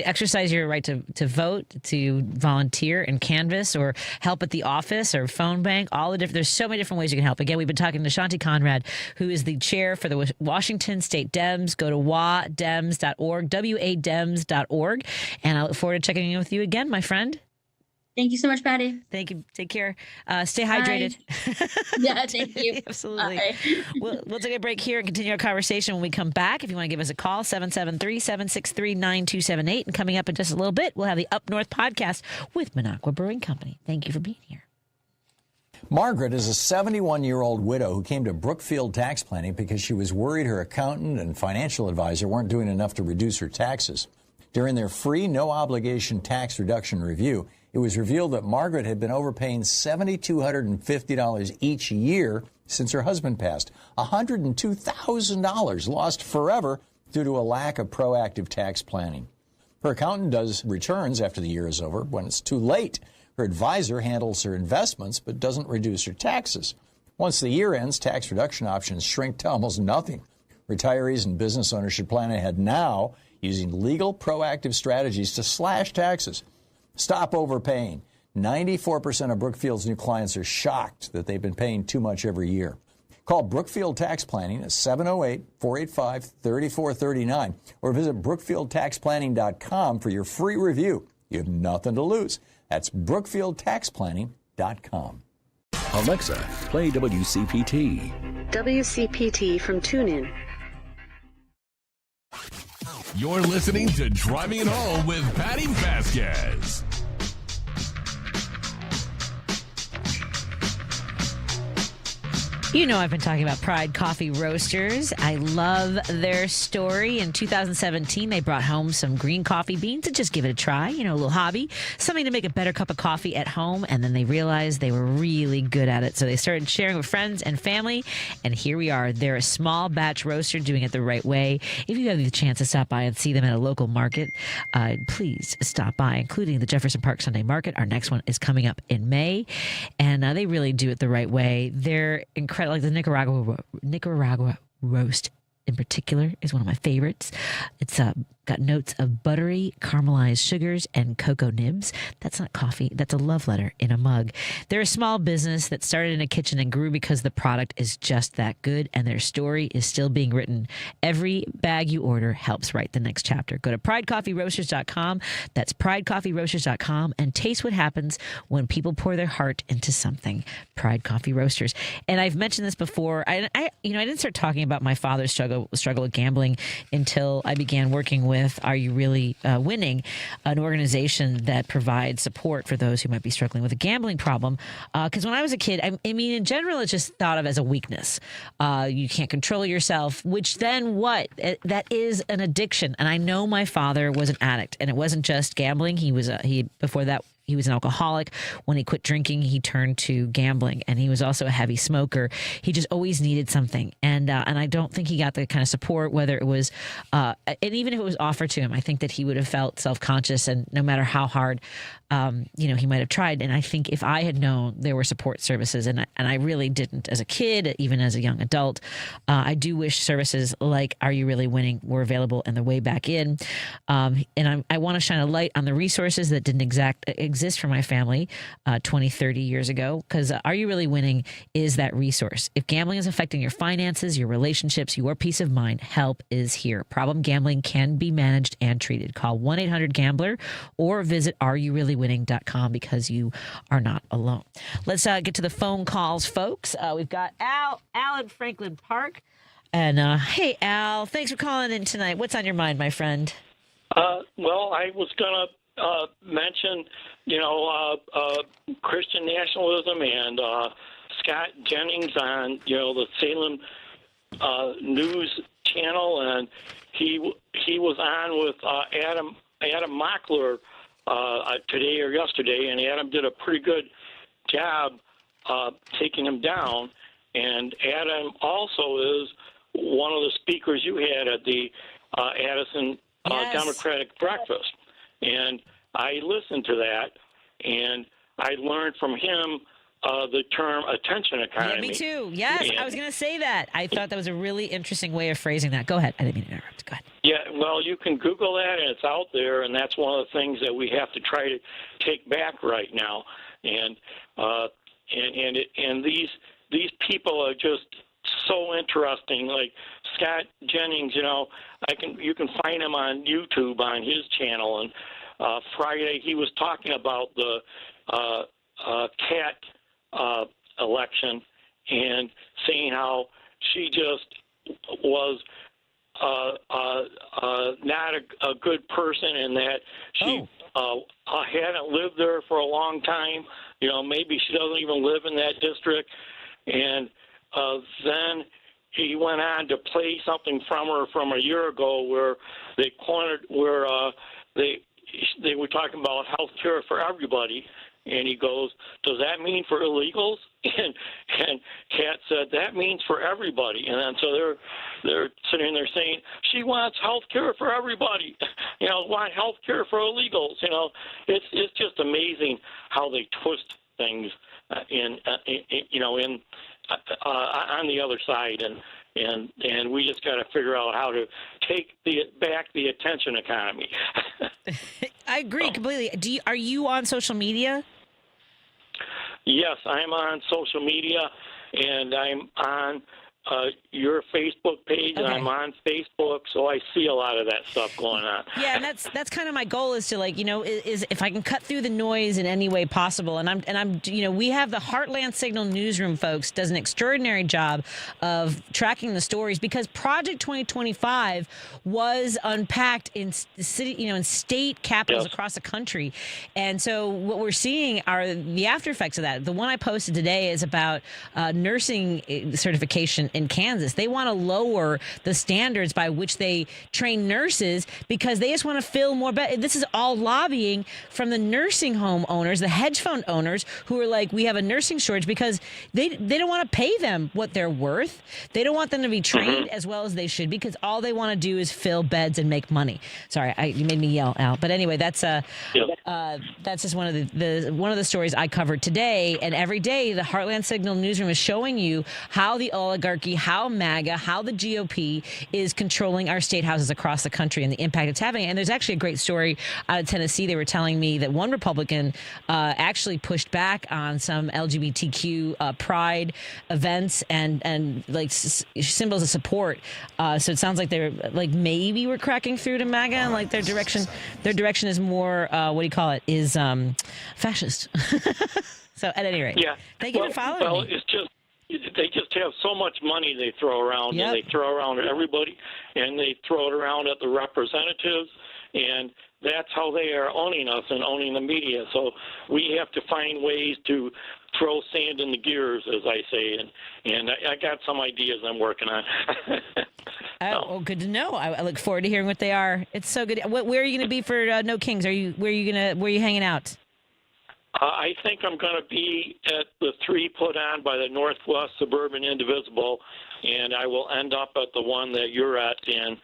exercise your right to vote, to volunteer and canvass or help at the office or phone bank. There's so many different ways you can help. Again, we've been talking to Shasti Conrad, who is the chair for the Washington State Dems. Go to wadems.org, wadems.org, and I look forward to checking in with you again, my friend. Thank you so much, Patty. Thank you. Take care. Stay hydrated. Yeah, thank you. Absolutely. We'll take a break here and continue our conversation when we come back. If you want to give us a call, 773-763-9278. And coming up in just a little bit, we'll have the Up North podcast with Minocqua Brewing Company. Thank you for being here. Margaret is a 71-year-old widow who came to Brookfield Tax Planning because she was worried her accountant and financial advisor weren't doing enough to reduce her taxes. During their free, no-obligation tax reduction review, it was revealed that Margaret had been overpaying $7,250 each year since her husband passed. $102,000 lost forever due to a lack of proactive tax planning. Her accountant does returns after the year is over when it's too late. Her advisor handles her investments but doesn't reduce her taxes. Once the year ends, tax reduction options shrink to almost nothing. Retirees and business owners should plan ahead now using legal proactive strategies to slash taxes. Stop overpaying. 94% of Brookfield's new clients are shocked that they've been paying too much every year. Call Brookfield Tax Planning at 708-485-3439 or visit BrookfieldTaxPlanning.com for your free review. You have nothing to lose. That's BrookfieldTaxPlanning.com. Alexa, play WCPT. WCPT from TuneIn. You're listening to Driving It Home with Patti Vasquez. You know I've been talking about Pride Coffee Roasters. I love their story. In 2017, they brought home some green coffee beans to just give it a try. You know, a little hobby, something to make a better cup of coffee at home. And then they realized they were really good at it. So they started sharing with friends and family. And here we are. They're a small batch roaster doing it the right way. If you have the chance to stop by and see them at a local market, please stop by, including the Jefferson Park Sunday Market. Our next one is coming up in May. And they really do it the right way. They're incredible. Like the Nicaragua roast in particular is one of my favorites. It's got notes of buttery caramelized sugars and cocoa nibs. That's not coffee. That's a love letter in a mug. They're a small business that started in a kitchen and grew because the product is just that good, and their story is still being written. Every bag you order helps write the next chapter. Go to pridecoffeeroasters.com. That's pridecoffeeroasters.com, and taste what happens when people pour their heart into something. Pride Coffee Roasters. And I've mentioned this before. I didn't start talking about my father's struggle with gambling until I began working with Are You Really Winning, an organization that provides support for those who might be struggling with a gambling problem. Because when I was a kid, I mean, in general, it's just thought of as a weakness. You can't control yourself, which then what? That is an addiction. And I know my father was an addict, and it wasn't just gambling. Before that, he was an alcoholic. When he quit drinking, he turned to gambling, and he was also a heavy smoker. He just always needed something, and I don't think he got the kind of support, whether it was, and even if it was offered to him, I think that he would have felt self-conscious, and no matter how hard, he might have tried. And I think if I had known there were support services, and I really didn't as a kid, even as a young adult, I do wish services like Are You Really Winning were available and the way back in. And I want to shine a light on the resources that didn't exist for my family 20, 30 years ago, because Are You Really Winning is that resource. If gambling is affecting your finances, your relationships, your peace of mind, help is here. Problem gambling can be managed and treated. Call 1-800-GAMBLER or visit areyourreallywinning.com, because you are not alone. Let's get to the phone calls, folks. We've got Al in Franklin Park. And hey, Al, thanks for calling in tonight. What's on your mind, my friend? Well, I was going to mention, Christian nationalism and Scott Jennings on, the Salem News channel, and he was on with Adam Mockler today or yesterday, and Adam did a pretty good job taking him down. And Adam also is one of the speakers you had at the Addison Democratic Breakfast. And I listened to that, and I learned from him the term attention economy. Yeah, me too. Yes, I was going to say that. I thought that was a really interesting way of phrasing that. Go ahead. I didn't mean to interrupt. Go ahead. Yeah, well, you can Google that, and it's out there, and that's one of the things that we have to try to take back right now. And these people are just so interesting. Like Scott Jennings, you can find him on YouTube on his channel. And Friday he was talking about the cat election and saying how she just was not a good person, and that she hadn't lived there for a long time. Maybe she doesn't even live in that district. And then he went on to play something from her from a year ago where they were talking about health care for everybody. And he goes, does that mean for illegals? And Kat said, that means for everybody. And then so they're sitting there saying, she wants health care for everybody. Want health care for illegals. It's just amazing how they twist things on the other side. And we just got to figure out how to take back the attention economy. I agree completely. Are you on social media? Yes, I'm on social media, and I'm on your Facebook page, and I'm on Facebook, so I see a lot of that stuff going on. Yeah, and that's kind of my goal is to is if I can cut through the noise in any way possible. And I'm we have the Heartland Signal newsroom folks does an extraordinary job of tracking the stories because Project 2025 was unpacked in the city, in state capitals across the country. And so what we're seeing are the after effects of that. The one I posted today is about nursing certification in Kansas. They want to lower the standards by which they train nurses because they just want to fill more beds. This is all lobbying from the nursing home owners, the hedge fund owners who are like, we have a nursing shortage because they don't want to pay them what they're worth. They don't want them to be trained as well as they should because all they want to do is fill beds and make money. Sorry, you made me yell out. But anyway, that's just one of the stories I covered today. And every day, the Heartland Signal newsroom is showing you how the oligarchy, how MAGA, how the GOP is controlling our state houses across the country and the impact it's having. And there's actually a great story out of Tennessee. They were telling me that one Republican actually pushed back on some LGBTQ pride events and symbols of support. So it sounds like they're maybe we're cracking through to MAGA and their direction is more is fascist. So at any rate, thank you for following me. It's just they just have so much money they throw around, and they throw around at everybody, and they throw it around at the representatives, and that's how they are owning us and owning the media. So we have to find ways to throw sand in the gears, as I say, and I got some ideas I'm working on. Well, good to know. I look forward to hearing what they are. It's so good. Where are you going to be for No Kings? Where are you hanging out? I think I'm going to be at the 3 put on by the Northwest Suburban Indivisible, and I will end up at the one that you're at in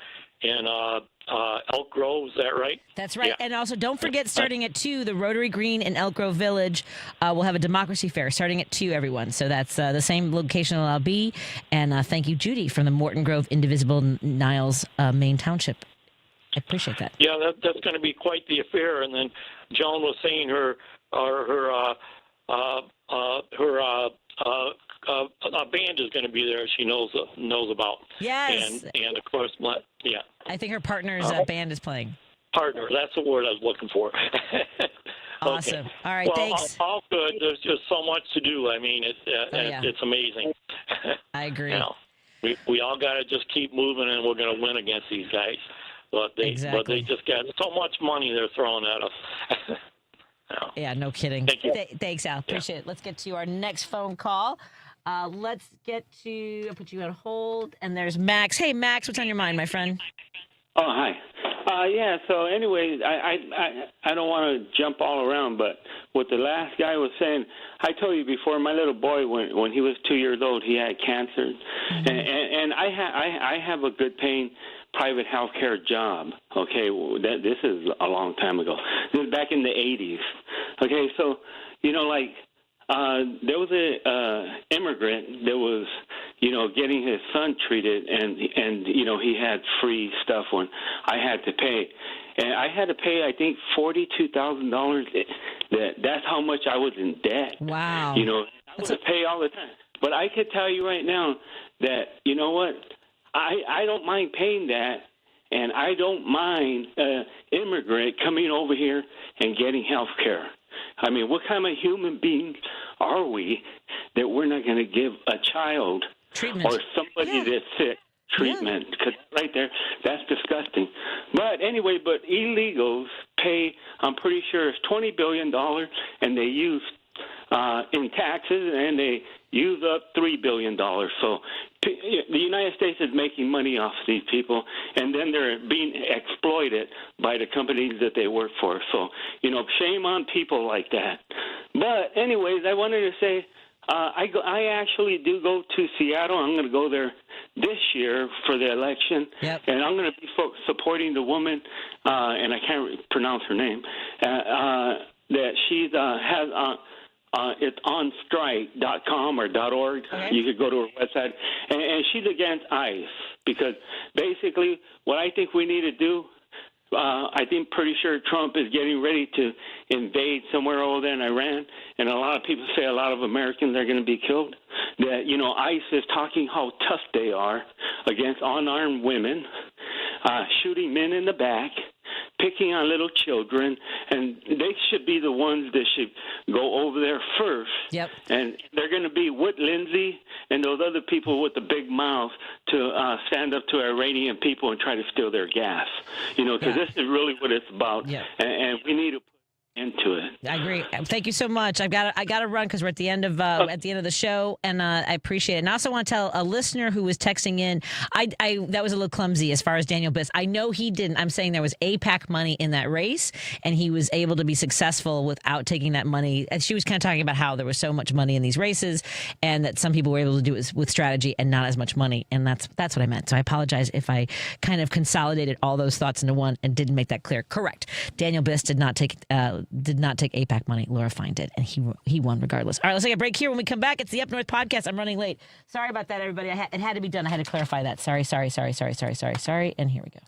Elk Grove. Is that right? That's right. Yeah. And also, don't forget, starting at 2, the Rotary Green in Elk Grove Village will have a democracy fair starting at 2, everyone. So that's the same location I'll be. And thank you, Judy, from the Morton Grove Indivisible Niles, Maine Township. I appreciate that. Yeah, that's going to be quite the affair. And then Joan was saying her band is going to be there. She knows about. Yes. And of course, I think her partner's band is playing. Partner. That's the word I was looking for. Awesome. Okay. All right. Thanks. All good. There's just so much to do. I mean, it's amazing. I agree. We all got to just keep moving, and we're going to win against these guys. But they just got so much money they're throwing at us. Yeah, no kidding. Thank you. Thanks, Al. Appreciate it. Let's get to our next phone call. I'll put you on hold, and there's Max. Hey, Max, what's on your mind, my friend? Oh, hi. So anyways, I don't want to jump all around, but what the last guy was saying, I told you before, my little boy, when he was 2 years old, he had cancer. Mm-hmm. And I have a good paying private health care job. Okay, this is a long time ago. This is back in the 80s. Okay, so, there was a immigrant that was, getting his son treated, and he had free stuff when I had to pay. And I had to pay, I think, $42,000. That's how much I was in debt. Wow. I would pay all the time. But I could tell you right now that, you know what, I don't mind paying that, and I don't mind immigrant coming over here and getting health care. I mean, what kind of human beings are we that we're not going to give a child treatment or somebody that's sick treatment? Because right there, that's disgusting. But anyway, illegals pay, I'm pretty sure it's $20 billion, and they use in taxes, and they use up $3 billion. So the United States is making money off these people, and then they're being exploited by the companies that they work for. So, shame on people like that. But anyways, I wanted to say I actually do go to Seattle. I'm going to go there this year for the election, and I'm going to be supporting the woman, and I can't pronounce her name, that she has it's onstrike.com or .org. Okay. You could go to her website. And she's against ICE because basically what I think we need to do, I think pretty sure Trump is getting ready to invade somewhere over there in Iran. And a lot of people say a lot of Americans are going to be killed. that, ICE is talking how tough they are against unarmed women, shooting men in the back, picking on little children, and they should be the ones that should go over there first. Yep. And they're going to be with Lindsay and those other people with the big mouths to stand up to Iranian people and try to steal their gas. Because this is really what it's about. Yeah. And we need to into it. I agree. Thank you so much. I got to run because we're at the end of the show, and I appreciate it. And I also want to tell a listener who was texting in, I that was a little clumsy as far as Daniel Biss. I know he didn't. I'm saying there was APAC money in that race, and he was able to be successful without taking that money. And she was kind of talking about how there was so much money in these races, and that some people were able to do it with strategy and not as much money. And that's what I meant. So I apologize if I kind of consolidated all those thoughts into one and didn't make that clear. Correct. Daniel Biss did not take APAC money. Laura Fine did, and he won regardless. All right, let's take a break here. When we come back, it's the Up North podcast. I'm running late. Sorry about that, everybody. It had to be done. I had to clarify that. Sorry. And here we go.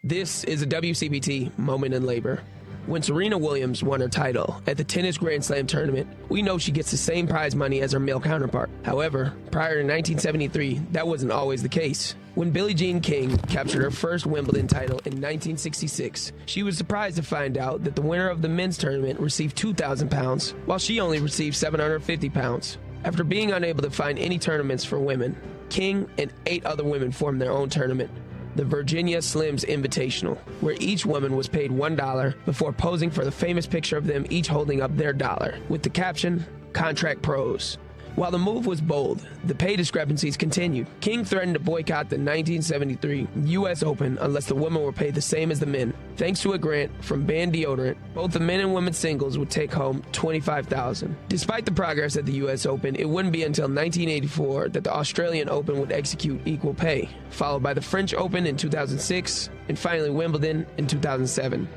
This is a WCPT moment in labor. When Serena Williams won her title at the Tennis Grand Slam tournament, we know she gets the same prize money as her male counterpart. However, prior to 1973, that wasn't always the case. When Billie Jean King captured her first Wimbledon title in 1966, she was surprised to find out that the winner of the men's tournament received £2,000, while she only received £750. After being unable to find any tournaments for women, King and 8 other women formed their own tournament, the Virginia Slims Invitational, where each woman was paid $1 before posing for the famous picture of them each holding up their dollar, with the caption, "Contract Pros." While the move was bold, the pay discrepancies continued. King threatened to boycott the 1973 U.S. Open unless the women were paid the same as the men. Thanks to a grant from Band Deodorant, both the men and women singles would take home $25,000. Despite the progress at the U.S. Open, it wouldn't be until 1984 that the Australian Open would execute equal pay, followed by the French Open in 2006, and finally Wimbledon in 2007.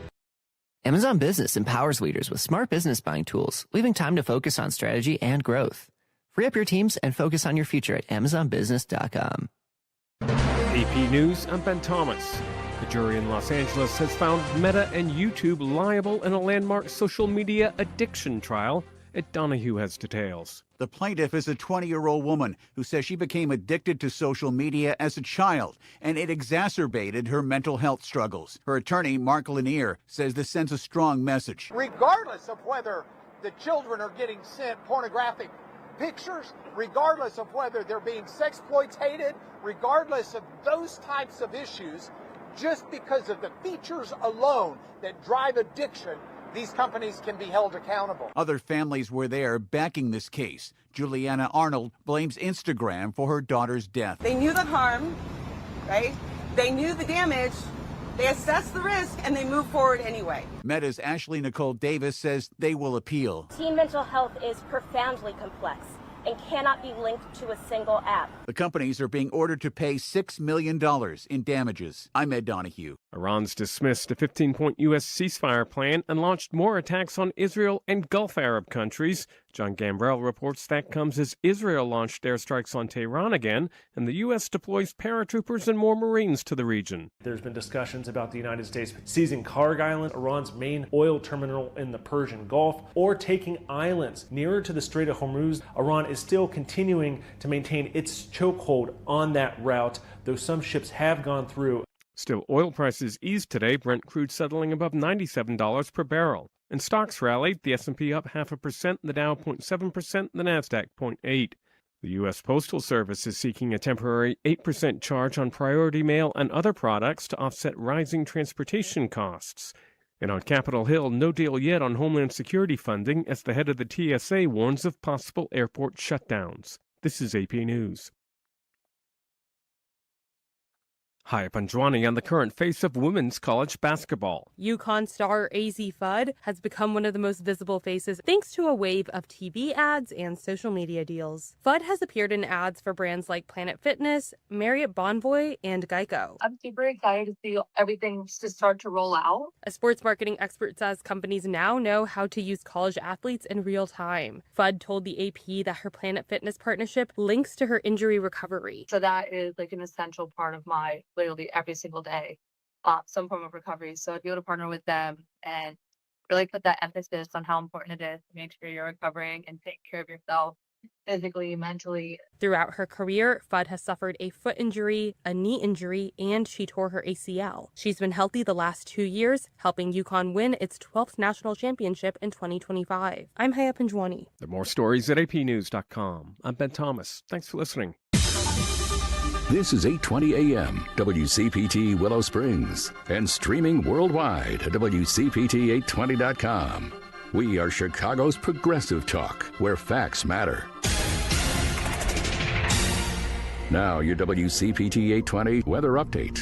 Amazon Business empowers leaders with smart business buying tools, leaving time to focus on strategy and growth. Free up your teams and focus on your future at AmazonBusiness.com. AP News, I'm Ben Thomas. The jury in Los Angeles has found Meta and YouTube liable in a landmark social media addiction trial. Ed Donahue has details. The plaintiff is a 20-year-old woman who says she became addicted to social media as a child, and it exacerbated her mental health struggles. Her attorney, Mark Lanier, says this sends a strong message. Regardless of whether the children are getting sent pornographic pictures, regardless of whether they're being sexploitated, regardless of those types of issues, just because of the features alone that drive addiction, these companies can be held accountable. Other families were there backing this case. Juliana Arnold blames Instagram for her daughter's death. They knew the harm, right? They knew the damage. They assessed the risk, and they moved forward anyway. Meta's Ashley Nicole Davis says they will appeal. Teen mental health is profoundly complex and cannot be linked to a single app. The companies are being ordered to pay $6 million in damages. I'm Ed Donahue. Iran's dismissed a 15-point U.S. ceasefire plan and launched more attacks on Israel and Gulf Arab countries. John Gambrell reports that comes as Israel launched airstrikes on Tehran again, and the U.S. deploys paratroopers and more Marines to the region. There's been discussions about the United States seizing Karg Island, Iran's main oil terminal in the Persian Gulf, or taking islands nearer to the Strait of Hormuz. Iran is still continuing to maintain its chokehold on that route, though some ships have gone through. Still, oil prices eased today, Brent crude settling above $97 per barrel. And stocks rallied, the S&P up 0.5%, the Dow 0.7%, the Nasdaq 0.8%. The U.S. Postal Service is seeking a temporary 8% charge on priority mail and other products to offset rising transportation costs. And on Capitol Hill, no deal yet on Homeland Security funding as the head of the TSA warns of possible airport shutdowns. This is AP News. Hi, Panjwani on the current face of women's college basketball. UConn star AZ Fudd has become one of the most visible faces thanks to a wave of TV ads and social media deals. Fudd has appeared in ads for brands like Planet Fitness, Marriott Bonvoy, and Geico. I'm super excited to see everything to start to roll out. A sports marketing expert says companies now know how to use college athletes in real time. Fudd told the AP that her Planet Fitness partnership links to her injury recovery. So that is like an essential part of my literally every single day, some form of recovery. So to be able to partner with them and really put that emphasis on how important it is to make sure you're recovering and take care of yourself physically, mentally. Throughout her career, Fudd has suffered a foot injury, a knee injury, and she tore her ACL. She's been healthy the last 2 years, helping UConn win its 12th national championship in 2025. I'm Haya Pinjwani. There are more stories at apnews.com. I'm Ben Thomas. Thanks for listening. This is 820 AM, WCPT Willow Springs, and streaming worldwide at WCPT820.com. We are Chicago's progressive talk, where facts matter. Now, your WCPT 820 weather update.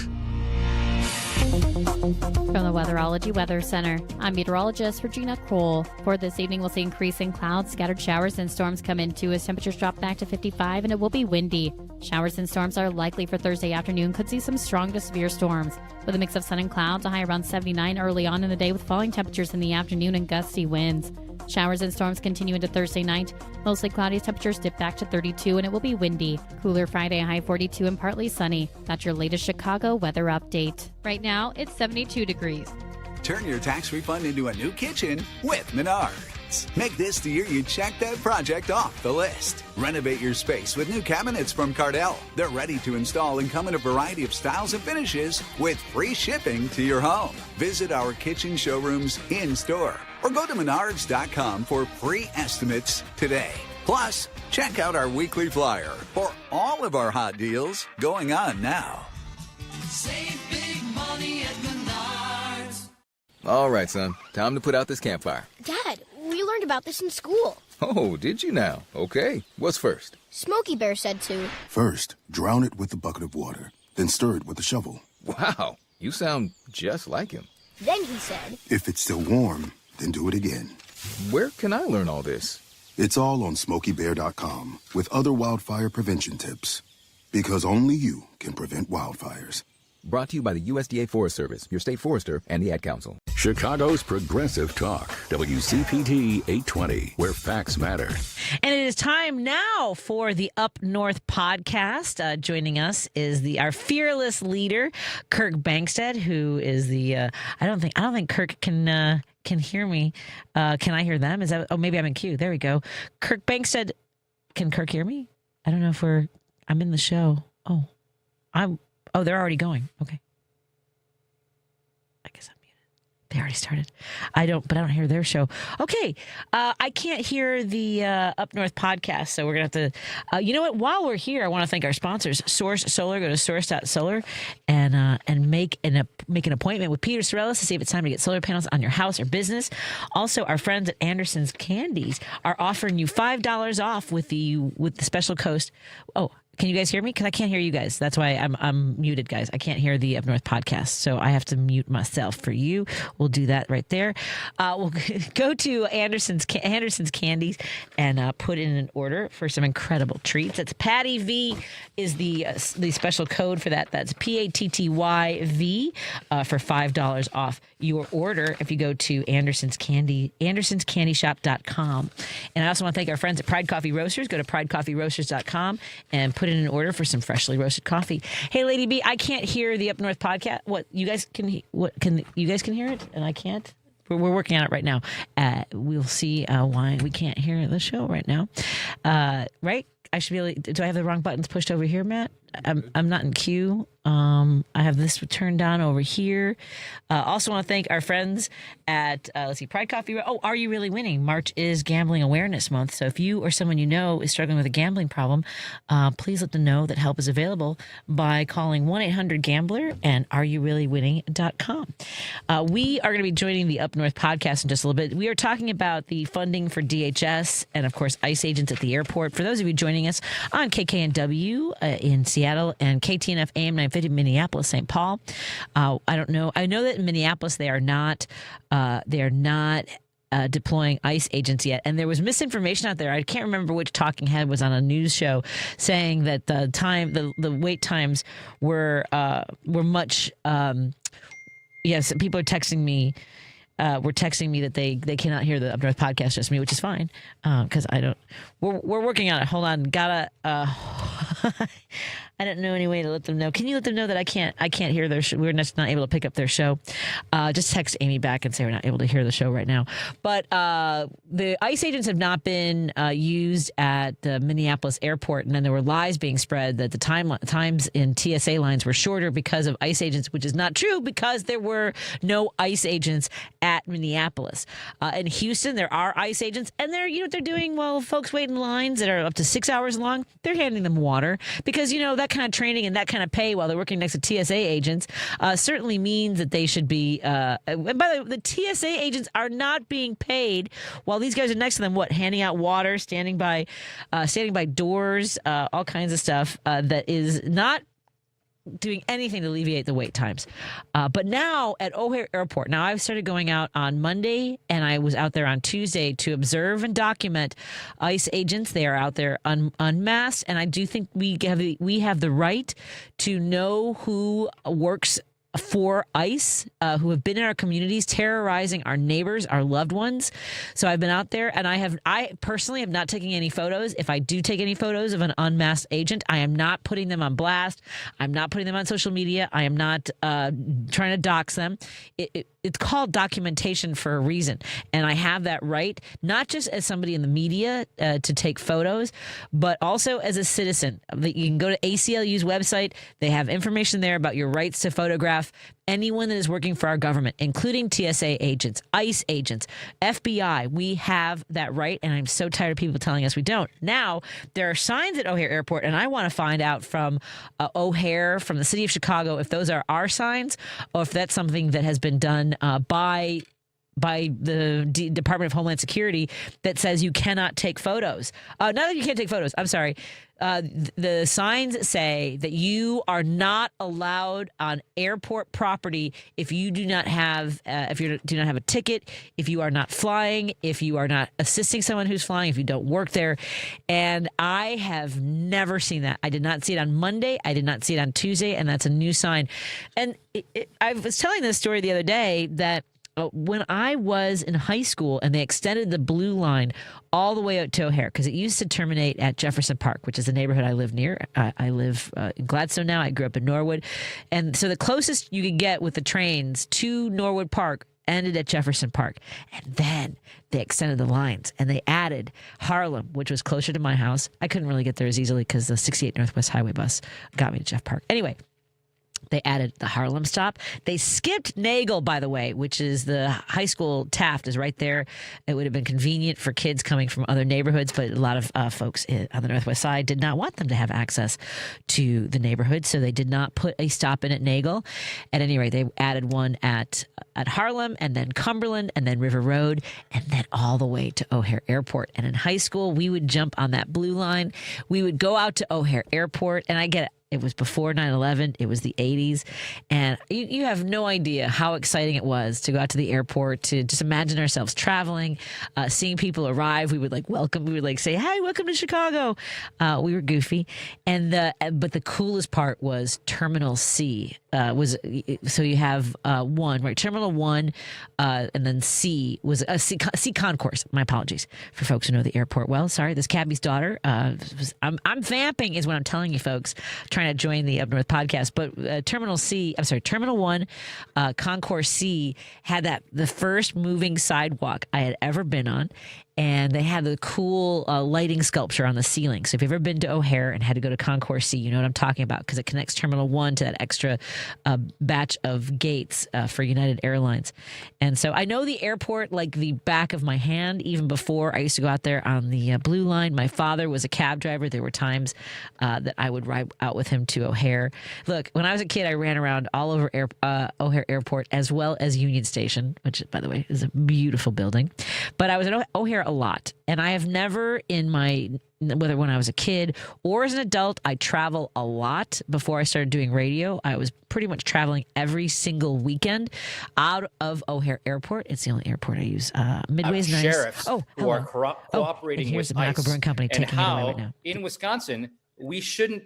From the Weatherology Weather Center, I'm meteorologist Regina Kroll. For this evening, we'll see increasing clouds, scattered showers and storms come in too as temperatures drop back to 55, and it will be windy. Showers and storms are likely for Thursday afternoon. Could see some strong to severe storms. With a mix of sun and clouds, a high around 79 early on in the day with falling temperatures in the afternoon and gusty winds. Showers and storms continue into Thursday night. Mostly cloudy, temperatures dip back to 32, and it will be windy. Cooler Friday, high 42 and partly sunny. That's your latest Chicago weather update. Right now, it's 72 degrees. Turn your tax refund into a new kitchen with Menards. Make this the year you check that project off the list. Renovate your space with new cabinets from Cardell. They're ready to install and come in a variety of styles and finishes with free shipping to your home. Visit our kitchen showrooms in-store or go to Menards.com for free estimates today. Plus, check out our weekly flyer for all of our hot deals going on now. Save big money at Menards. All right, son. Time to put out this campfire. Dad, we learned about this in school. Oh, did you now? Okay. What's first? Smokey Bear said to. First, drown it with a bucket of water. Then stir it with a shovel. Wow. You sound just like him. Then he said. If it's still warm, then do it again. Where can I learn all this? It's all on SmokeyBear.com with other wildfire prevention tips. Because only you can prevent wildfires. Brought to you by the USDA Forest Service, your state forester, and the Ad Council. Chicago's progressive talk, WCPT 820, where facts matter. And it is time now for the Up North podcast. Joining us is our fearless leader, Kirk Bangstad, who is the I don't think Kirk can hear me. Can I hear them? Is that? Oh, maybe I'm in queue. There we go. Kirk Bangstad. Can Kirk hear me? I don't know if I'm in the show. Oh, they're already going. Okay. I guess I'm muted. They already started. I don't hear their show. Okay. I can't hear the Up North podcast, so we're going to have to, you know what? While we're here, I want to thank our sponsors, Source Solar. Go to source.solar and make an appointment with Peter Sorellis to see if it's time to get solar panels on your house or business. Also, our friends at Anderson's Candies are offering you $5 off with the special code. Oh, can you guys hear me? Because I can't hear you guys. That's why I'm muted, guys. I can't hear the Up North podcast, so I have to mute myself for you. We'll do that right there. We'll go to Anderson's Candies and put in an order for some incredible treats. It's Patty V is the special code for that. That's PATTYV for $5 off your order if you go to AndersonsCandyShop.com. And I also want to thank our friends at Pride Coffee Roasters. Go to PrideCoffeeRoasters.com and put in an order for some freshly roasted coffee. Hey, Lady B, I can't hear the Up North podcast. What you guys can you guys can hear it and I can't? We're working on it right now. We'll see why we can't hear the show right now. Right? I should be able to, do I have the wrong buttons pushed over here, Matt? I'm not in queue. I have this turned on over here. Also want to thank our friends at, Pride Coffee. Oh, Are You Really Winning? March is Gambling Awareness Month. So if you or someone you know is struggling with a gambling problem, please let them know that help is available by calling 1-800-GAMBLER and areyourreallywinning.com. We are going to be joining the Up North podcast in just a little bit. We are talking about the funding for DHS and, of course, ICE agents at the airport. For those of you joining us on KKNW in Seattle and KTNF AM 950 Minneapolis, St. Paul. I don't know. I know that in Minneapolis they are not deploying ICE agents yet, and there was misinformation out there. I can't remember which talking head was on a news show saying that the wait times were much. Yes, people are texting me. Were texting me that they cannot hear the Up North podcast, just me, which is fine because I don't. We're working on it. Hold on, gotta. I don't know any way to let them know. Can you let them know that I can't hear their show? We're just not able to pick up their show. Just text Amy back and say we're not able to hear the show right now. But the ICE agents have not been used at the Minneapolis airport. And then there were lies being spread that the times in TSA lines were shorter because of ICE agents, which is not true because there were no ICE agents at Minneapolis. In Houston, there are ICE agents, and they're, you know what they're doing? Well, folks wait in lines that are up to 6 hours long, they're handing them water because, you know, that kind of training and that kind of pay while they're working next to TSA agents certainly means that they should be. And by the way, the TSA agents are not being paid while these guys are next to them. What, handing out water, standing by doors, all kinds of stuff that is not doing anything to alleviate the wait times. But now at O'Hare Airport, now I've started going out on Monday and I was out there on Tuesday to observe and document ICE agents. They are out there unmasked. And I do think we have the right to know who works for ICE, who have been in our communities terrorizing our neighbors, our loved ones. So I've been out there and I personally have not taken any photos. If I do take any photos of an unmasked agent, I am not putting them on blast. I'm not putting them on social media. I am not trying to dox them. It's called documentation for a reason. And I have that right, not just as somebody in the media to take photos, but also as a citizen. You can go to ACLU's website. They have information there about your rights to photograph anyone that is working for our government, including TSA agents, ICE agents, FBI. We have that right, and I'm so tired of people telling us we don't. Now, there are signs at O'Hare Airport, and I want to find out from O'Hare, from the city of Chicago, if those are our signs or if that's something that has been done by the Department of Homeland Security that says you cannot take photos. Not that you can't take photos. I'm sorry. The signs say that you are not allowed on airport property if you do not have a ticket, if you are not flying, if you are not assisting someone who's flying, if you don't work there. And I have never seen that. I did not see it on Monday. I did not see it on Tuesday. And that's a new sign. And I was telling this story the other day that when I was in high school and they extended the blue line all the way out to O'Hare, because it used to terminate at Jefferson Park, which is the neighborhood I live near. I live in Gladstone now. I grew up in Norwood. And so the closest you could get with the trains to Norwood Park ended at Jefferson Park. And then they extended the lines and they added Harlem, which was closer to my house. I couldn't really get there as easily because the 68 Northwest Highway bus got me to Jeff Park. Anyway, they added the Harlem stop. They skipped Nagel, by the way, which is the high school. Taft is right there. It would have been convenient for kids coming from other neighborhoods, but a lot of folks on the Northwest side did not want them to have access to the neighborhood, so they did not put a stop in at Nagel. At any rate, they added one at Harlem, and then Cumberland, and then River Road, and then all the way to O'Hare Airport. And in high school, we would jump on that blue line. We would go out to O'Hare Airport, and I get it. It was before 9/11. It was the 80s. And you have no idea how exciting it was to go out to the airport, to just imagine ourselves traveling, seeing people arrive. We would welcome. We would say, "Hi, welcome to Chicago." We were goofy. But the coolest part was Terminal C. So you have one, right? Terminal 1, and then C was a C concourse. My apologies for folks who know the airport well. Sorry, this cabbie's daughter. I'm vamping is what I'm telling you, folks. Trying to join the Up North podcast, but Terminal 1, Concourse C had the first moving sidewalk I had ever been on. And they had the cool lighting sculpture on the ceiling. So if you've ever been to O'Hare and had to go to Concourse C, you know what I'm talking about, because it connects Terminal 1 to that extra batch of gates for United Airlines. And so I know the airport like the back of my hand. Even before I used to go out there on the blue line. My father was a cab driver. There were times that I would ride out with him to O'Hare. Look, when I was a kid, I ran around all over O'Hare Airport as well as Union Station, which, by the way, is a beautiful building. But I was at O'Hare a lot. And I have never whether when I was a kid or as an adult, I travel a lot. Before I started doing radio, I was pretty much traveling every single weekend out of O'Hare Airport. It's the only airport I use. Midway's nice. Sheriffs who are cooperating here's with the Minocqua ICE, Brewing Company and taking it away how right now. In Wisconsin we shouldn't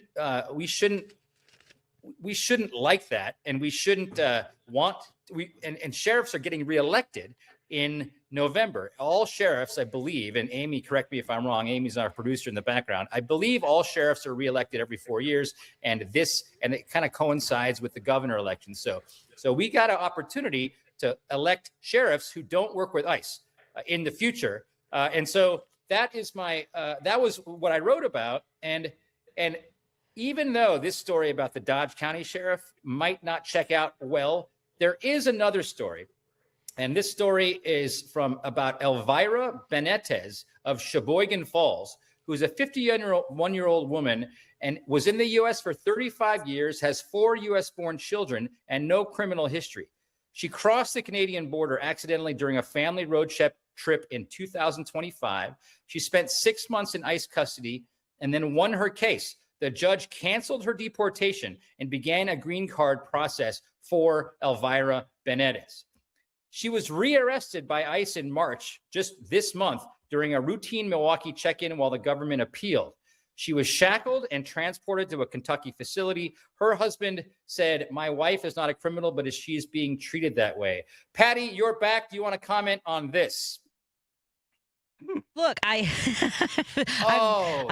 like that, and we shouldn't and sheriffs are getting reelected in November. All sheriffs, I believe, and Amy, correct me if I'm wrong, Amy's our producer in the background. I believe all sheriffs are reelected every 4 years, and it kind of coincides with the governor election. So we got an opportunity to elect sheriffs who don't work with ICE in the future. And so that was what I wrote about. And even though this story about the Dodge County sheriff might not check out well, there is another story. And this story is about Elvira Benitez of Sheboygan Falls, who's a 51-year-old woman and was in the U.S. for 35 years, has 4 U.S.-born children, and no criminal history. She crossed the Canadian border accidentally during a family road trip in 2025. She spent 6 months in ICE custody and then won her case. The judge canceled her deportation and began a green card process for Elvira Benitez. She was rearrested by ICE in March, just this month, during a routine Milwaukee check-in while the government appealed. She was shackled and transported to a Kentucky facility. Her husband said, "My wife is not a criminal, but she is being treated that way." Patti, you're back. Do you want to comment on this? Look,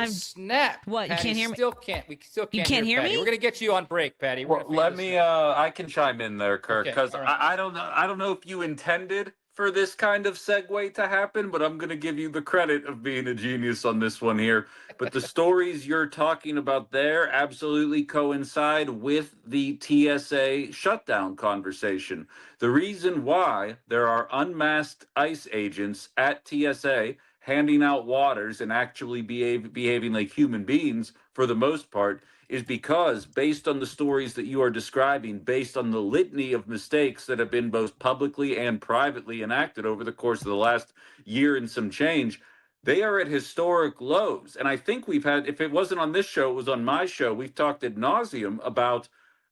snap! What? Patti, you can't hear me? We still can't. You can't hear Patti. me? We're gonna get you on break, Patti. Well, let me. I can chime in there, Kirk, Okay, because all right. I don't know. I don't know if you intended for this kind of segue to happen, but I'm going to give you the credit of being a genius on this one here. But the stories you're talking about there absolutely coincide with the TSA shutdown conversation. The reason why there are unmasked ICE agents at TSA handing out waters and actually behaving like human beings for the most part is because, based on the stories that you are describing, based on the litany of mistakes that have been both publicly and privately enacted over the course of the last year and some change, they are at historic lows. And I think we've had, if it wasn't on this show, it was on my show, we've talked ad nauseum about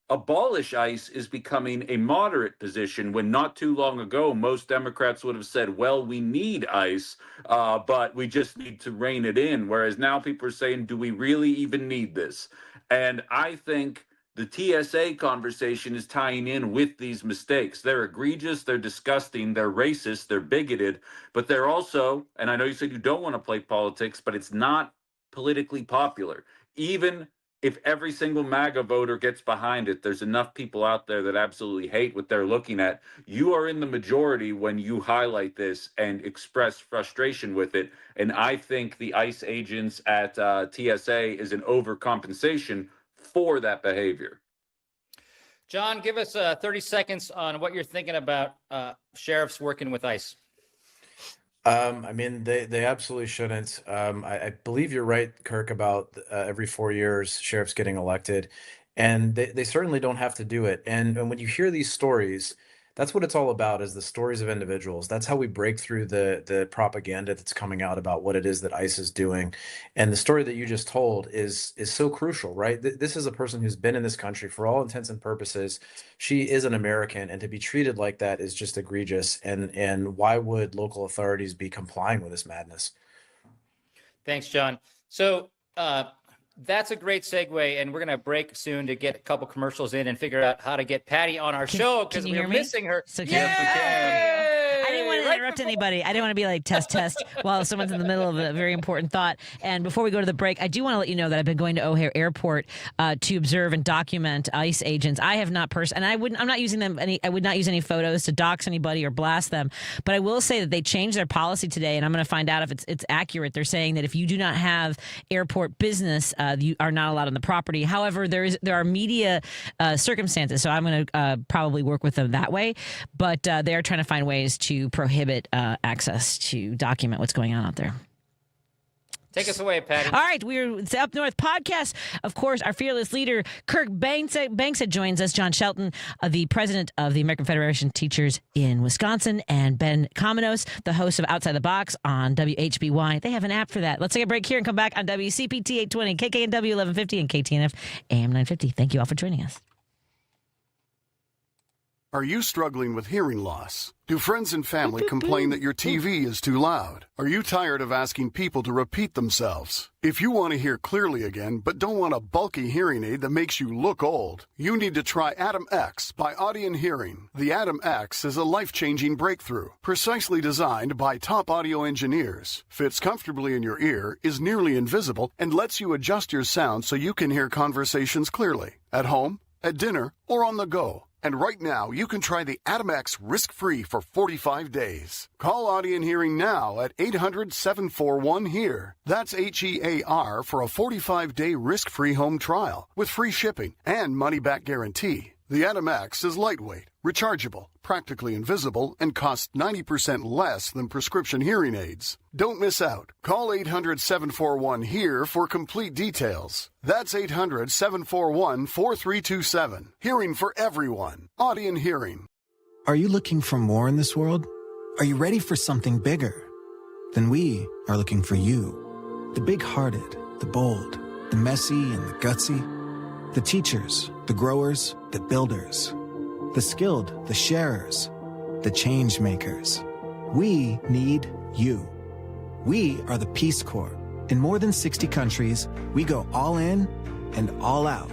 abolish ICE is becoming a moderate position when not too long ago, most Democrats would have said, well, we need ICE, but we just need to rein it in. Whereas now people are saying, do we really even need this? And I think the TSA conversation is tying in with these mistakes. They're egregious, they're disgusting, they're racist, they're bigoted, but they're also, and I know you said you don't want to play politics, but it's not politically popular. Even if every single MAGA voter gets behind it, there's enough people out there that absolutely hate what they're looking at. You are in the majority when you highlight this and express frustration with it. And I think the ICE agents at TSA is an overcompensation for that behavior. John, give us 30 seconds on what you're thinking about sheriffs working with ICE. I mean, they absolutely shouldn't. I believe you're right, Kirk, about every 4 years sheriffs getting elected, and they certainly don't have to do it. And when you hear these stories, that's what it's all about, is the stories of individuals. That's how we break through the propaganda that's coming out about what it is that ICE is doing. And the story that you just told is so crucial, right? This is a person who's been in this country for all intents and purposes. She is an American, and to be treated like that is just egregious. And why would local authorities be complying with this madness? Thanks, John. So that's a great segue, and we're going to break soon to get a couple commercials in and figure out how to get Patti on our show because we're missing her. So Yes, we can. I didn't want to interrupt anybody. I didn't want to be like test while someone's in the middle of a very important thought. And before we go to the break, I do want to let you know that I've been going to O'Hare Airport to observe and document ICE agents. I have not and I'm not using them I would not use any photos to dox anybody or blast them. But I will say that they changed their policy today, and I'm going to find out if it's accurate. They're saying that if you do not have airport business, you are not allowed on the property. However, there are media circumstances, so I'm going to probably work with them that way. But they are trying to find ways to prohibit access to document what's going on out there. Take us away, Patti. All right, we're the Up North podcast. Of course, our fearless leader, Kirk Bangstad joins us. John Shelton, the president of the American Federation of Teachers in Wisconsin, and Ben Cominos, the host of Outside the Box on WHBY. They have an app for that. Let's take a break here and come back on WCPT 820, KKNW 1150, and KTNF AM 950. Thank you all for joining us. Are you struggling with hearing loss? Do friends and family complain that your TV is too loud? Are you tired of asking people to repeat themselves? If you want to hear clearly again, but don't want a bulky hearing aid that makes you look old, you need to try Atom X by Audion Hearing. The Atom X is a life-changing breakthrough, precisely designed by top audio engineers, fits comfortably in your ear, is nearly invisible, and lets you adjust your sound so you can hear conversations clearly, at home, at dinner, or on the go. And right now, you can try the Atom X risk-free for 45 days. Call Audion Hearing now at 800-741-HEAR. That's HEAR for a 45-day risk-free home trial with free shipping and money-back guarantee. The Atom X is lightweight, rechargeable, practically invisible, and costs 90% less than prescription hearing aids. Don't miss out. Call 800-741-HEAR for complete details. That's 800-741-4327. Hearing for everyone. Audion Hearing. Are you looking for more in this world? Are you ready for something bigger? Then we are looking for you. The big-hearted, the bold, the messy and the gutsy. The teachers, the growers, the builders. The skilled, the sharers, the change makers. We need you. We are the Peace Corps. In more than 60 countries, we go all in and all out.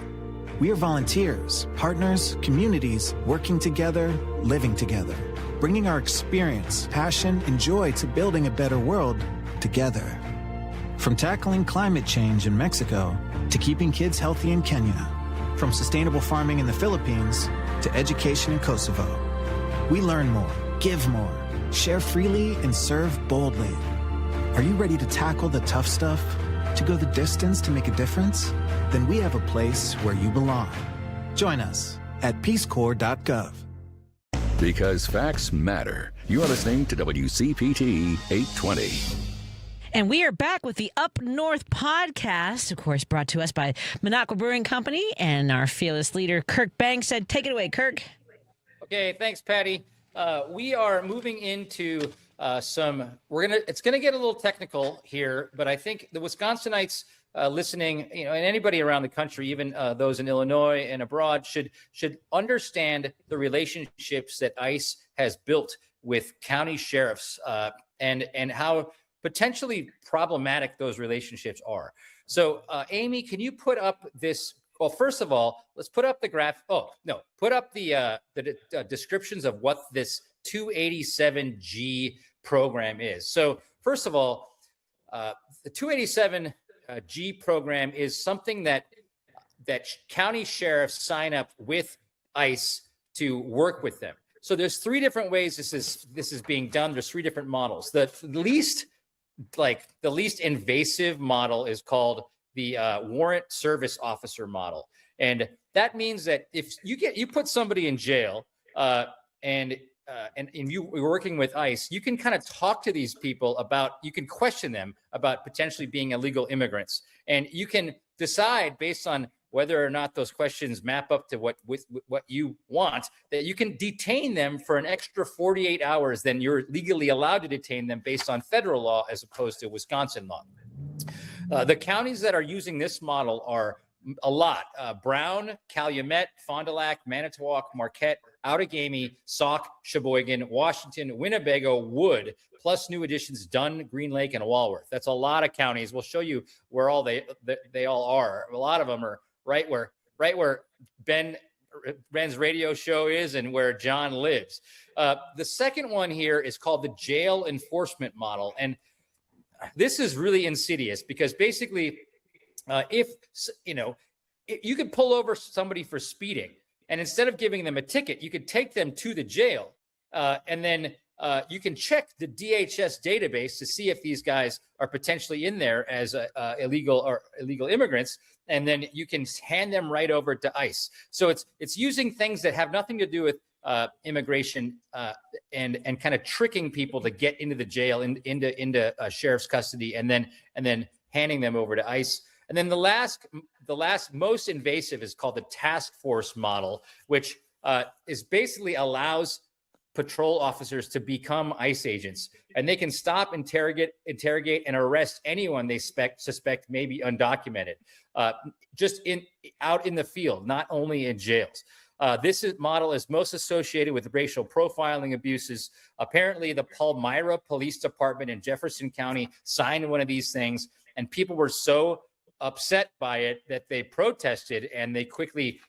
We are volunteers, partners, communities, working together, living together, bringing our experience, passion, and joy to building a better world together. From tackling climate change in Mexico to keeping kids healthy in Kenya, from sustainable farming in the Philippines to education in Kosovo. We learn more, give more, share freely, and serve boldly. Are you ready to tackle the tough stuff? To go the distance to make a difference? Then we have a place where you belong. Join us at peacecorps.gov. Because facts matter. You are listening to WCPT 820. And we are back with the Up North podcast, of course, brought to us by Minocqua Brewing Company and our fearless leader, Kirk Bangstad. Take it away, Kirk. Okay, thanks, Patty. We are moving into it's going to get a little technical here, but I think the Wisconsinites listening, and anybody around the country, even those in Illinois and abroad, should understand the relationships that ICE has built with county sheriffs and how potentially problematic those relationships are. So, Amy, can you put up this? Well, first of all, let's put up the graph. Oh, no, put up the descriptions of what this 287G program is. So, first of all, the 287G program is something that county sheriffs sign up with ICE to work with them. So, there's three different ways this is being done. There's three different models. The least invasive model is called the warrant service officer model. And that means that if you put somebody in jail and you're working with ICE, you can kind of talk to these people you can question them about potentially being illegal immigrants. And you can decide based on whether or not those questions map up to what you want, that you can detain them for an extra 48 hours than you're legally allowed to detain them based on federal law as opposed to Wisconsin law. The counties that are using this model are a lot. Brown, Calumet, Fond du Lac, Manitowoc, Marquette, Outagamie, Sauk, Sheboygan, Washington, Winnebago, Wood, plus new additions Dunn, Green Lake, and Walworth. That's a lot of counties. We'll show you where all they all are. A lot of them are right where Ben's radio show is and where John lives. The second one here is called the jail enforcement model. And this is really insidious because basically if you could pull over somebody for speeding and instead of giving them a ticket, you could take them to the jail and then you can check the DHS database to see if these guys are potentially in there as illegal immigrants, and then you can hand them right over to ICE. So it's using things that have nothing to do with immigration and kind of tricking people to get into the jail into sheriff's custody, and then handing them over to ICE. And then the last most invasive is called the task force model, which is basically allows patrol officers to become ICE agents, and they can stop, interrogate, and arrest anyone they suspect may be undocumented, just out in the field, not only in jails. Model is most associated with racial profiling abuses. Apparently, the Palmyra Police Department in Jefferson County signed one of these things, and people were so upset by it that they protested, and they quickly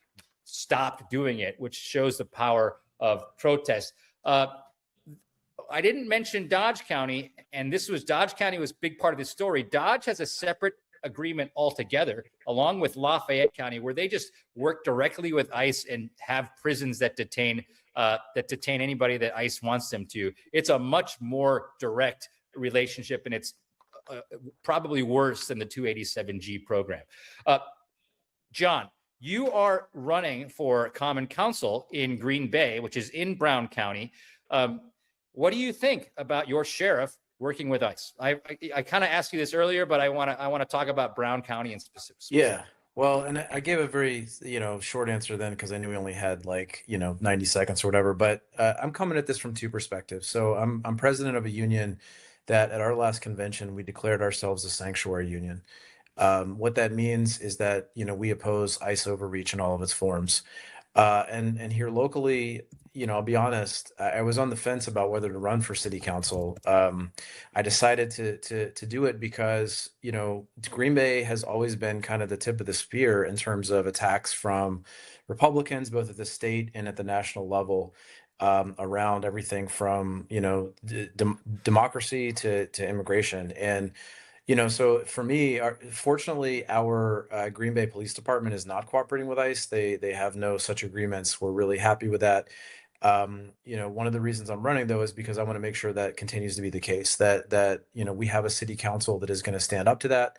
stopped doing it, which shows the power of protest. I didn't mention Dodge County, and Dodge County was a big part of this story. Dodge has a separate agreement altogether, along with Lafayette County, where they just work directly with ICE and have prisons that detain anybody that ICE wants them to. It's a much more direct relationship, and it's probably worse than the 287G program. John, you are running for Common Council in Green Bay, which is in Brown County. What do you think about your sheriff working with ICE? I kind of asked you this earlier, but I want to talk about Brown County in specific. Yeah. Well, and I gave a very, short answer then because I knew we only had 90 seconds or whatever. But I'm coming at this from two perspectives. So I'm president of a union that at our last convention, we declared ourselves a sanctuary union. What that means is that, we oppose ICE overreach in all of its forms. And here locally, I'll be honest, I was on the fence about whether to run for city council. I decided to do it because, Green Bay has always been kind of the tip of the spear in terms of attacks from Republicans, both at the state and at the national level, around everything from, democracy to immigration. And so for me, fortunately, our Green Bay Police Department is not cooperating with ICE. They have no such agreements. We're really happy with that. One of the reasons I'm running though is because I want to make sure that continues to be the case. That we have a city council that is going to stand up to that,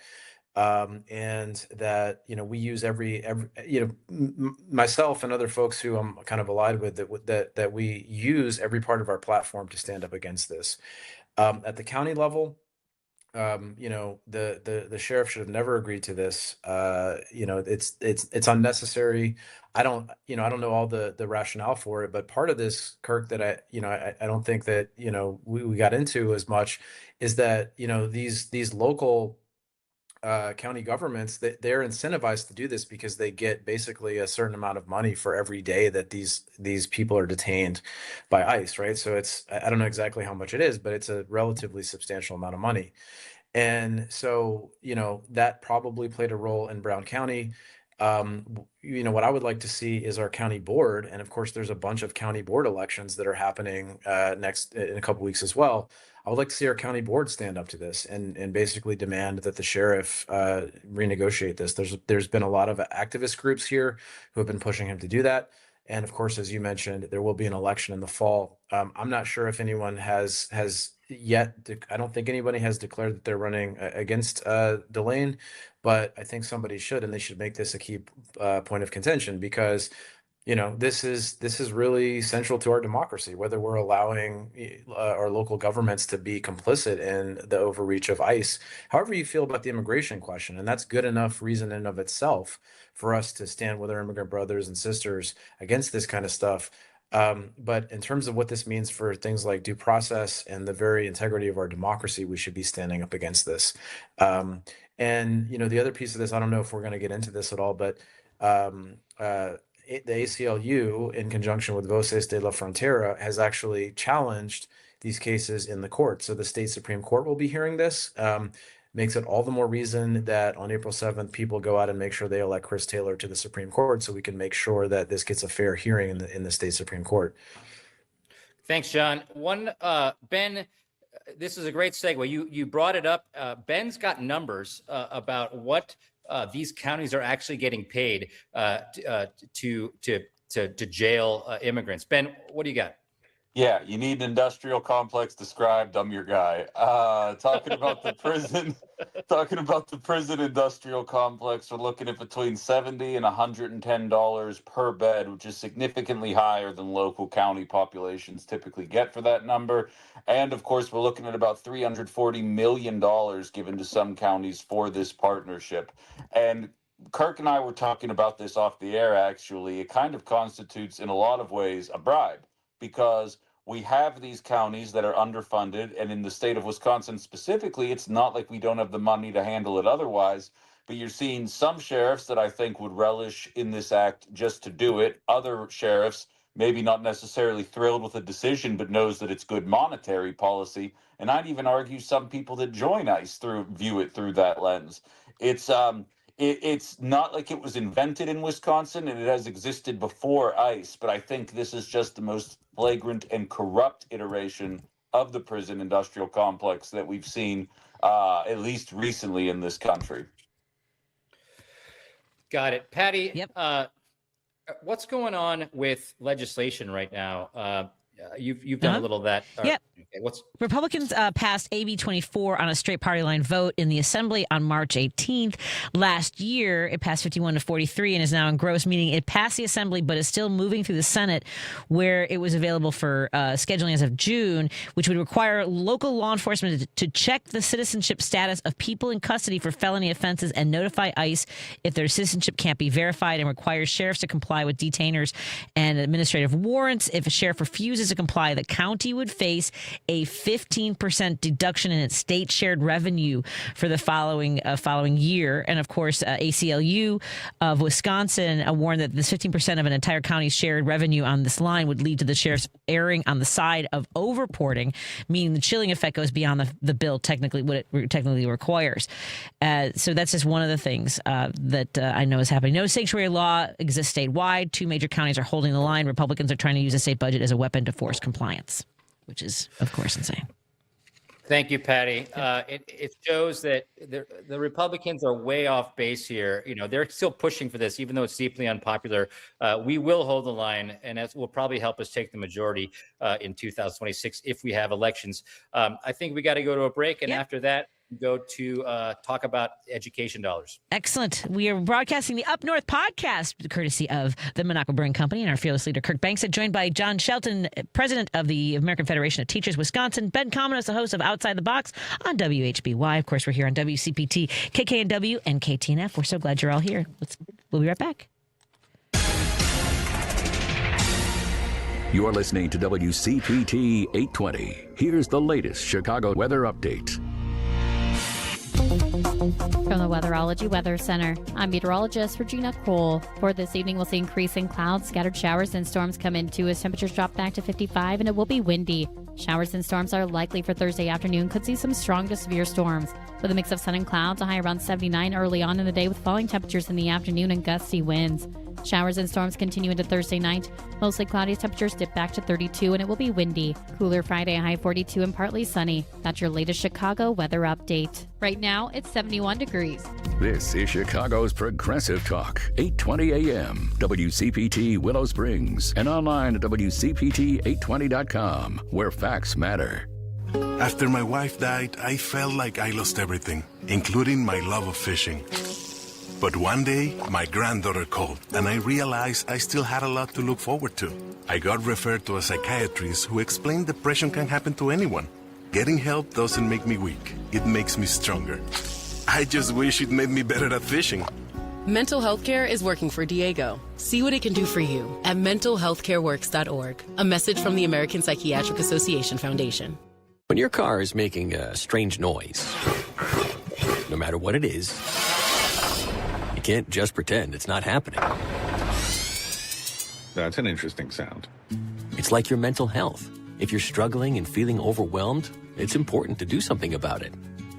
and that we use every myself and other folks who I'm kind of allied with that we use every part of our platform to stand up against this. At the county level. The sheriff should have never agreed to this. It's unnecessary. I don't know all the rationale for it, but part of this, Kirk, that I don't think that, we got into as much is that, these local county governments, they're incentivized to do this because they get basically a certain amount of money for every day that these people are detained by ICE, right? So I don't know exactly how much it is, but it's a relatively substantial amount of money. And so, that probably played a role in Brown County. What I would like to see is our county board, and of course, there's a bunch of county board elections that are happening next in a couple weeks as well. I would like to see our county board stand up to this and basically demand that the sheriff renegotiate this. There's been a lot of activist groups here who have been pushing him to do that. And of course, as you mentioned, there will be an election in the fall. I'm not sure if anyone has yet. I don't think anybody has declared that they're running against Delane, but I think somebody should, and they should make this a key point of contention because this is really central to our democracy, whether we're allowing our local governments to be complicit in the overreach of ICE. However you feel about the immigration question, and that's good enough reason in and of itself for us to stand with our immigrant brothers and sisters against this kind of stuff. But in terms of what this means for things like due process and the very integrity of our democracy, we should be standing up against this. And the other piece of this, I don't know if we're going to get into this at all, but the ACLU, in conjunction with Voces de la Frontera, has actually challenged these cases in the court. So the state Supreme Court will be hearing this. Makes it all the more reason that on April 7th, people go out and make sure they elect Chris Taylor to the Supreme Court so we can make sure that this gets a fair hearing in the state Supreme Court. Thanks, John. Ben, this is a great segue. You brought it up. Ben's got numbers about what these counties are actually getting paid to jail immigrants. Ben, what do you got? Yeah, you need an industrial complex described. I'm your guy. Talking about the prison, industrial complex, we're looking at between $70 and $110 per bed, which is significantly higher than local county populations typically get for that number. And of course, we're looking at about $340 million given to some counties for this partnership. And Kirk and I were talking about this off the air, actually. It kind of constitutes, in a lot of ways, a bribe, because we have these counties that are underfunded, and in the state of Wisconsin specifically, it's not like we don't have the money to handle it otherwise, but you're seeing some sheriffs that I think would relish in this act just to do it. Other sheriffs maybe not necessarily thrilled with the decision, but knows that it's good monetary policy. And I'd even argue some people that join ICE view it through that lens. It's not like it was invented in Wisconsin, and it has existed before ICE, but I think this is just the most flagrant and corrupt iteration of the prison industrial complex that we've seen, at least recently in this country. Got it. Patty, Yep. What's going on with legislation right now? You've done a little of that. Yep. Okay, Republicans passed AB 24 on a straight party line vote in the Assembly on March 18th. Last year, it passed 51 to 43 and is now engrossed, meaning it passed the Assembly but is still moving through the Senate, where it was available for scheduling as of June, which would require local law enforcement to check the citizenship status of people in custody for felony offenses and notify ICE if their citizenship can't be verified, and requires sheriffs to comply with detainers and administrative warrants. If a sheriff refuses to comply, the county would face a 15% deduction in its state shared revenue for the following year. And of course, ACLU of Wisconsin warned that this 15% of an entire county's shared revenue on this line would lead to the sheriffs erring on the side of overporting, meaning the chilling effect goes beyond the bill what it technically requires. So that's just one of the things that I know is happening. No sanctuary law exists statewide. 2 major counties are holding the line. Republicans are trying to use the state budget as a weapon to force compliance, which is, of course, insane. Thank you, Patty. It shows that the Republicans are way off base here. You know, they're still pushing for this, even though it's deeply unpopular. We will hold the line, and that will probably help us take the majority in 2026 if we have elections. I think we got to go to a break, and after that, go to talk about education dollars. Excellent. We are broadcasting the Up North podcast, courtesy of the Minocqua Brewing Company and our fearless leader, Kirk Bangstad, joined by John Shelton, president of the American Federation of Teachers, Wisconsin, Ben Cominos, the host of Outside the Box on WHBY. Of course, we're here on WCPT, KKNW, and KTNF. We're so glad you're all here. We'll be right back. You are listening to WCPT 820. Here's the latest Chicago weather update. From the Weatherology Weather Center, I'm meteorologist Regina Kroll. For this evening, we'll see increasing clouds, scattered showers and storms come into as temperatures drop back to 55, and it will be windy. Showers and storms are likely for Thursday afternoon. Could see some strong to severe storms. With a mix of sun and clouds, a high around 79 early on in the day with falling temperatures in the afternoon and gusty winds. Showers and storms continue into Thursday night. Mostly cloudy, temperatures dip back to 32, and it will be windy. Cooler Friday, a high 42 and partly sunny. That's your latest Chicago weather update. Right now, it's 71 degrees. This is Chicago's Progressive Talk, 820 AM, WCPT Willow Springs, and online at WCPT820.com, where facts matter. After my wife died, I felt like I lost everything, including my love of fishing. But one day, my granddaughter called, and I realized I still had a lot to look forward to. I got referred to a psychiatrist who explained depression can happen to anyone. Getting help doesn't make me weak. It makes me stronger. I just wish it made me better at fishing. Mental health care is working for Diego. See what it can do for you at mentalhealthcareworks.org. A message from the American Psychiatric Association Foundation. When your car is making a strange noise, no matter what it is, you can't just pretend it's not happening. That's an interesting sound. It's like your mental health. If you're struggling and feeling overwhelmed, it's important to do something about it.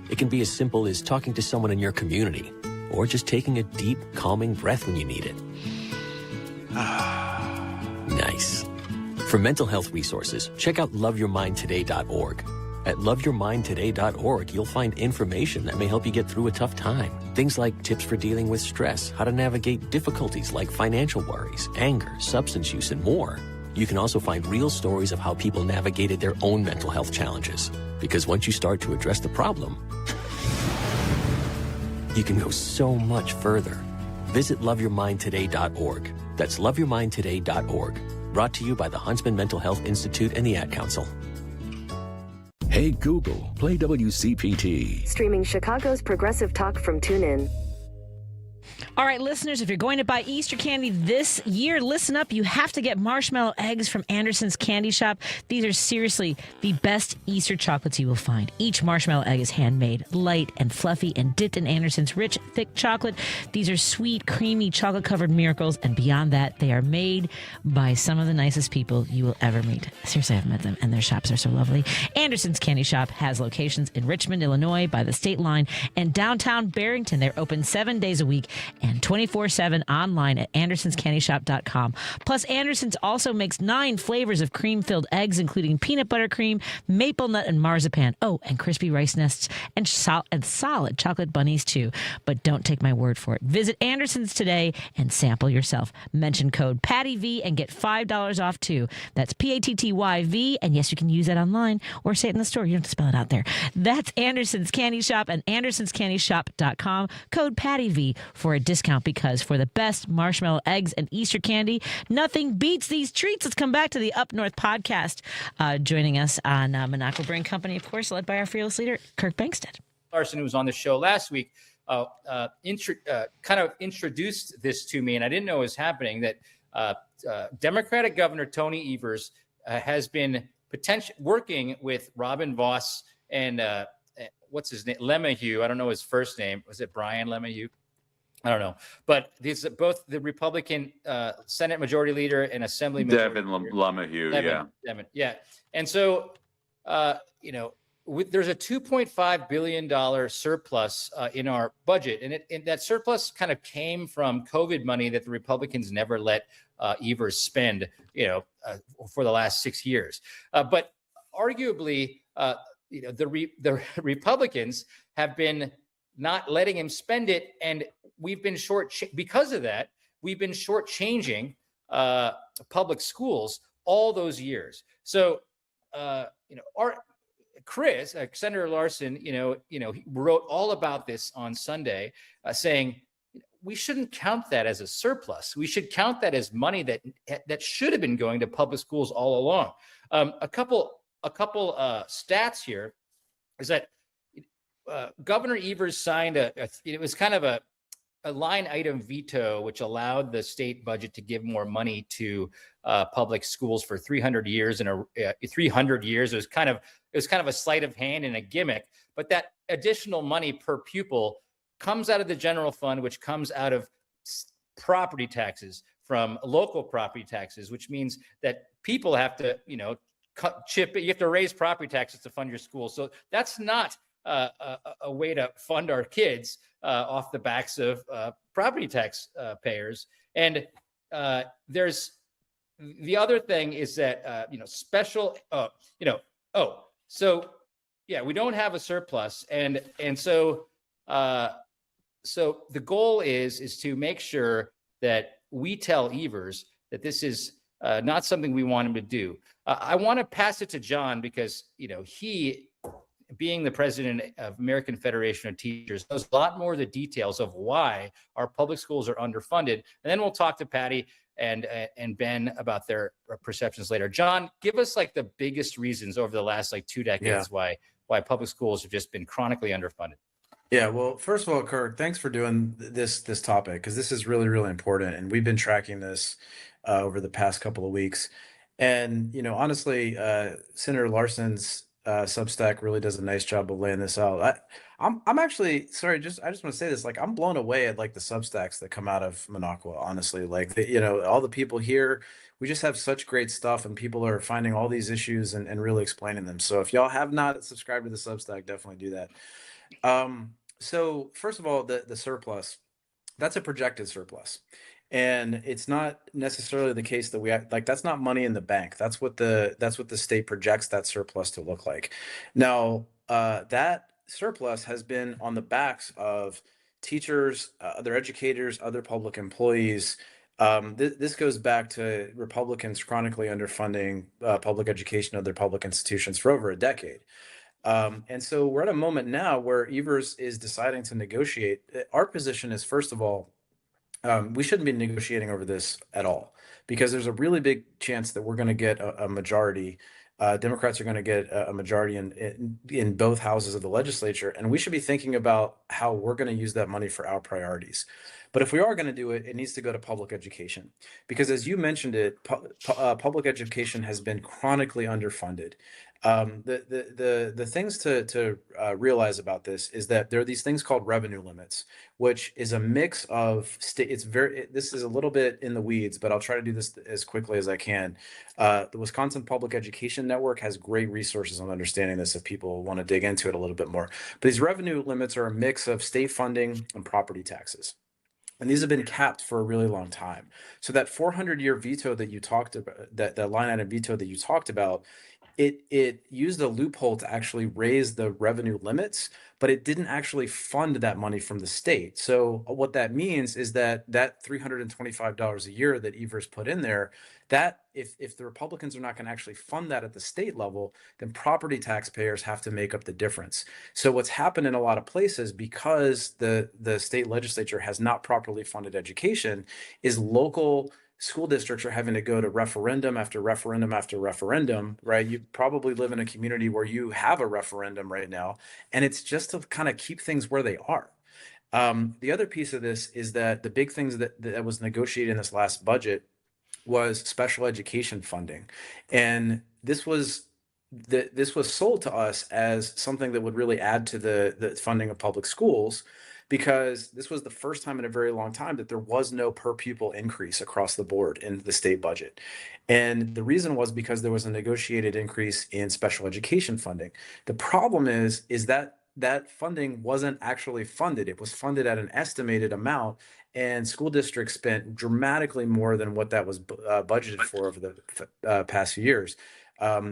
It can be as simple as talking to someone in your community, or just taking a deep, calming breath when you need it. Nice. For mental health resources, check out loveyourmindtoday.org. At loveyourmindtoday.org, you'll find information that may help you get through a tough time. Things like tips for dealing with stress, how to navigate difficulties like financial worries, anger, substance use, and more. You can also find real stories of how people navigated their own mental health challenges. Because once you start to address the problem, you can go so much further. Visit loveyourmindtoday.org. That's loveyourmindtoday.org. Brought to you by the Huntsman Mental Health Institute and the Ad Council. Hey Google, play WCPT. Streaming Chicago's Progressive Talk from TuneIn. All right, listeners, if you're going to buy Easter candy this year, listen up. You have to get marshmallow eggs from Anderson's Candy Shop. These are seriously the best Easter chocolates you will find. Each marshmallow egg is handmade, light and fluffy, and dipped in Anderson's rich, thick chocolate. These are sweet, creamy, chocolate-covered miracles, and beyond that, they are made by some of the nicest people you will ever meet. Seriously, I've met them, and their shops are so lovely. Anderson's Candy Shop has locations in Richmond, Illinois, by the state line, and downtown Barrington. They're open 7 days a week and 24/7 online at andersonscandyshop.com. Plus, Anderson's also makes 9 flavors of cream-filled eggs, including peanut butter cream, maple nut, and marzipan. Oh, and crispy rice nests and solid chocolate bunnies, too. But don't take my word for it. Visit Anderson's today and sample yourself. Mention code PATTYV and get $5 off, too. That's PATTYV, and yes, you can use that online or say it in the store. You don't have to spell it out there. That's Anderson's Candy Shop and andersonscandyshop.com. Code PATTYV for a discount, because for the best marshmallow eggs and Easter candy, nothing beats these treats. Let's come back to the Up North podcast. Joining us on Minocqua Brewing Company, of course, led by our fearless leader, Kirk Bangstad. Larson, who was on the show last week, kind of introduced this to me, and I didn't know it was happening, that Democratic Governor Tony Evers has been working with Robin Voss and what's his name? LeMahieu. I don't know his first name. Was it Brian LeMahieu? I don't know. But these are both the Republican Senate Majority Leader and Assembly Majority Devin Leader. LeMahieu, Devin, yeah. And so, there's a $2.5 billion surplus in our budget. And that surplus kind of came from COVID money that the Republicans never let Evers spend, for the last 6 years. But arguably, the Republicans have been not letting him spend it, and we've been because of that. We've been shortchanging public schools all those years. So, Senator Larson, he wrote all about this on Sunday, saying we shouldn't count that as a surplus. We should count that as money that should have been going to public schools all along. A couple stats here is that Governor Evers signed it was kind of a line item veto, which allowed the state budget to give more money to public schools for 300 years. 300 years, it was kind of a sleight of hand and a gimmick. But that additional money per pupil comes out of the general fund, which comes out of property taxes, from local property taxes, which means that people have to, chip it. You have to raise property taxes to fund your school. So that's not a way to fund our kids off the backs of property tax payers. And there's the other thing is that we don't have a surplus, and so the goal is to make sure that we tell Evers that this is not something we want him to do. I want to pass it to John because he, being the president of American Federation of Teachers, knows a lot more of the details of why our public schools are underfunded. And then we'll talk to Patty and Ben about their perceptions later. John, give us the biggest reasons over the last 2 decades why public schools have just been chronically underfunded. Yeah, well, first of all, Kirk, thanks for doing this topic, because this is really, really important. And we've been tracking this over the past couple of weeks. And, honestly, Senator Larson's Substack really does a nice job of laying this out. I'm actually sorry. I just want to say this. I'm blown away at the Substacks that come out of Minocqua. Honestly, all the people here, we just have such great stuff, and people are finding all these issues and really explaining them. So if y'all have not subscribed to the Substack, definitely do that. So first of all, the surplus, that's a projected surplus. And it's not necessarily the case that we have, that's not money in the bank. That's what the state projects that surplus to look like. Now, that surplus has been on the backs of teachers, other educators, other public employees. This goes back to Republicans chronically underfunding public education, other public institutions for over a decade. And so we're at a moment now where Evers is deciding to negotiate. Our position is, first of all, we shouldn't be negotiating over this at all, because there's a really big chance that we're going to get a majority. Democrats are going to get a majority in both houses of the legislature, and we should be thinking about how we're going to use that money for our priorities. But if we are going to do it, it needs to go to public education, because as you mentioned it, public education has been chronically underfunded. The things to realize about this is that there are these things called revenue limits, which is a mix of state. This is a little bit in the weeds, but I'll try to do this as quickly as I can. The Wisconsin Public Education Network has great resources on understanding this if people want to dig into it a little bit more. But these revenue limits are a mix of state funding and property taxes. And these have been capped for a really long time. So that 400-year veto that you talked about, that line item veto that you talked about, it used a loophole to actually raise the revenue limits, but it didn't actually fund that money from the state. So what that means is that $325 a year that Evers put in there, that if the Republicans are not going to actually fund that at the state level, then property taxpayers have to make up the difference. So what's happened in a lot of places, because the state legislature has not properly funded education, is local school districts are having to go to referendum after referendum after referendum, right? You probably live in a community where you have a referendum right now, and it's just to kind of keep things where they are. The other piece of this is that the big things that was negotiated in this last budget was special education funding. And this was sold to us as something that would really add to the funding of public schools, because this was the first time in a very long time that there was no per pupil increase across the board in the state budget. And the reason was because there was a negotiated increase in special education funding. The problem is that funding wasn't actually funded. It was funded at an estimated amount, and school districts spent dramatically more than what that was budgeted for over the past few years.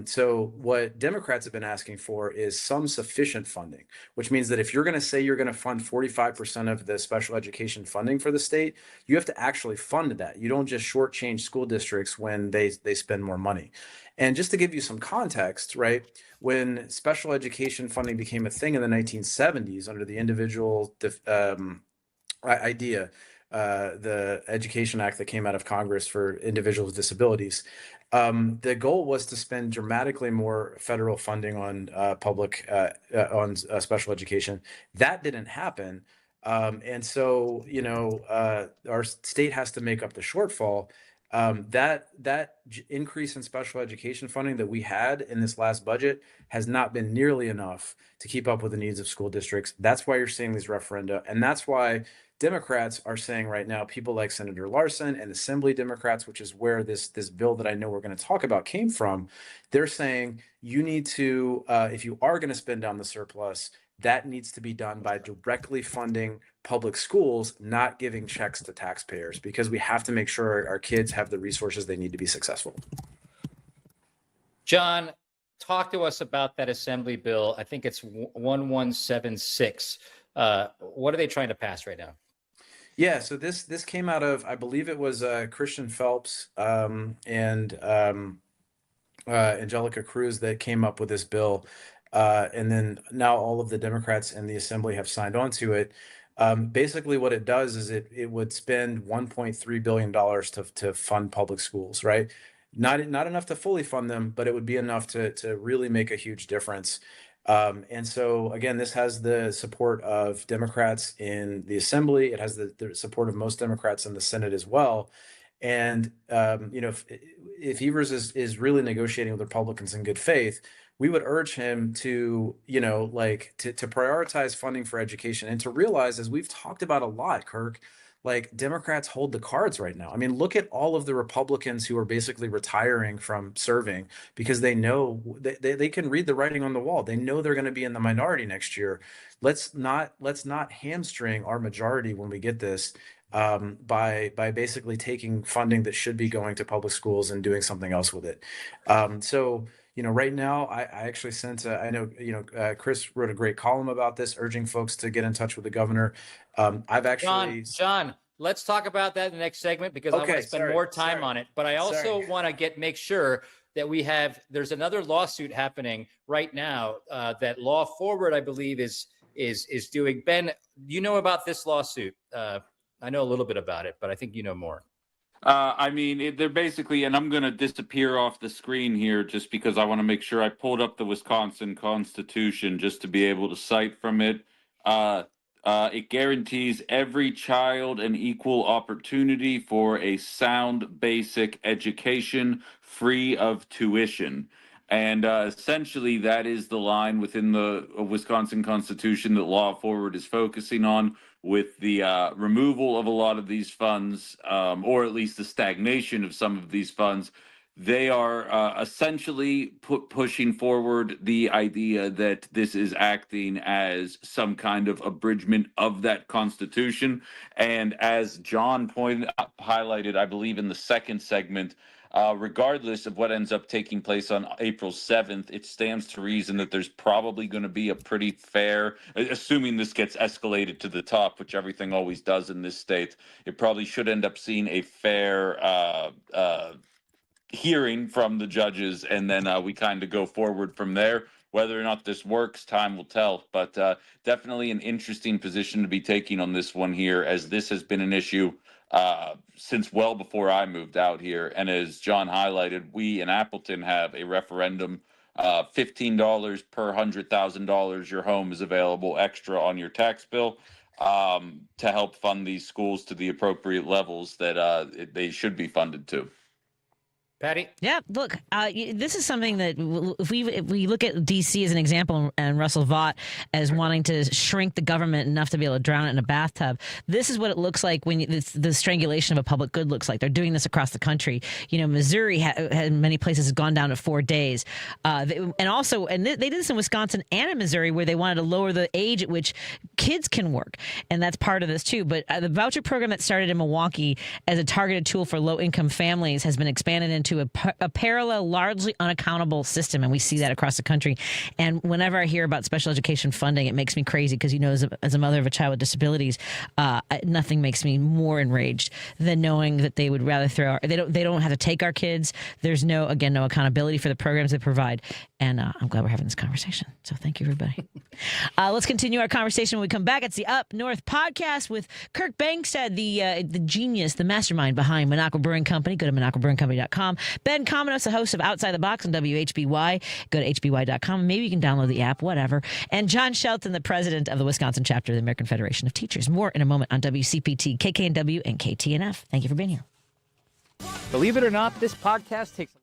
So what Democrats have been asking for is some sufficient funding, which means that if you're going to say you're going to fund 45% of the special education funding for the state, you have to actually fund that. You don't just shortchange school districts when they spend more money. And just to give you some context, right, when special education funding became a thing in the 1970s under the individual idea, the Education Act that came out of Congress for individuals with disabilities, the goal was to spend dramatically more federal funding on special education. That didn't happen. And so, our state has to make up the shortfall. That increase in special education funding that we had in this last budget has not been nearly enough to keep up with the needs of school districts. That's why you're seeing these referenda. And that's why Democrats are saying right now, people like Senator Larson and Assembly Democrats, which is where this bill that I know we're going to talk about came from, they're saying you need to, if you are going to spend down the surplus, that needs to be done by directly funding public schools, not giving checks to taxpayers, because we have to make sure our kids have the resources they need to be successful. John, talk to us about that Assembly bill. I think it's 1176. What are they trying to pass right now? Yeah, so this came out of, I believe it was Christian Phelps and Angelica Cruz that came up with this bill. And then now all of the Democrats in the Assembly have signed on to it. Basically what it does is it would spend $1.3 billion to fund public schools, right? Not enough to fully fund them, but it would be enough to really make a huge difference. And so, again, this has the support of Democrats in the Assembly. It has the support of most Democrats in the Senate as well. And, if Evers is really negotiating with Republicans in good faith, we would urge him to, to prioritize funding for education and to realize, as we've talked about a lot, Kirk, like Democrats hold the cards right now. I mean, look at all of the Republicans who are basically retiring from serving because they know they can read the writing on the wall. They know they're going to be in the minority next year. Let's not hamstring our majority when we get this by basically taking funding that should be going to public schools and doing something else with it. So right now, I actually sent, I know, Chris wrote a great column about this, urging folks to get in touch with the governor. I've actually... John, let's talk about that in the next segment because I want to spend more time on it. But I also want to make sure that there's another lawsuit happening right now that Law Forward, I believe, is doing. Ben, you know about this lawsuit? I know a little bit about it, but I think you know more. They're basically, and I'm going to disappear off the screen here just because I want to make sure I pulled up the Wisconsin Constitution just to be able to cite from it. It guarantees every child an equal opportunity for a sound basic education free of tuition. And essentially, that is the line within the Wisconsin Constitution that Law Forward is focusing on, with the removal of a lot of these funds, or at least the stagnation of some of these funds. They are essentially pushing forward the idea that this is acting as some kind of abridgment of that Constitution. And as John highlighted, I believe in the second segment, regardless of what ends up taking place on April 7th, it stands to reason that there's probably going to be a pretty fair, assuming this gets escalated to the top, which everything always does in this state, it probably should end up seeing a fair hearing from the judges, and then we kind of go forward from there. Whether or not this works, time will tell, but definitely an interesting position to be taking on this one here, as this has been an issue since well before I moved out here. And as John highlighted, we in Appleton have a referendum, $15 per $100,000 your home is available extra on your tax bill, to help fund these schools to the appropriate levels that they should be funded to. Patty? Yeah, look, this is something that if we look at D.C. as an example, and Russell Vought as wanting to shrink the government enough to be able to drown it in a bathtub, this is what it looks like when the strangulation of a public good looks like. They're doing this across the country. You know, Missouri in many places has gone down to 4 days. They did this in Wisconsin and in Missouri, where they wanted to lower the age at which kids can work. And that's part of this too. But the voucher program that started in Milwaukee as a targeted tool for low-income families has been expanded into a parallel, largely unaccountable system, and we see that across the country. And whenever I hear about special education funding, it makes me crazy, because, you know, as a mother of a child with disabilities, nothing makes me more enraged than knowing that they would rather they don't have to take our kids. There's no accountability for the programs they provide. And I'm glad we're having this conversation. So thank you, everybody. Let's continue our conversation when we come back. It's the Up North podcast with Kirk Bangstad, the genius, the mastermind behind Minocqua Brewing Company. Go to MinocquaBrewingCompany.com. Ben Cominos, the host of Outside the Box on WHBY. Go to HBY.com. Maybe you can download the app, whatever. And John Shelton, the president of the Wisconsin chapter of the American Federation of Teachers. More in a moment on WCPT, KKNW, and KTNF. Thank you for being here. Believe it or not, this podcast takes...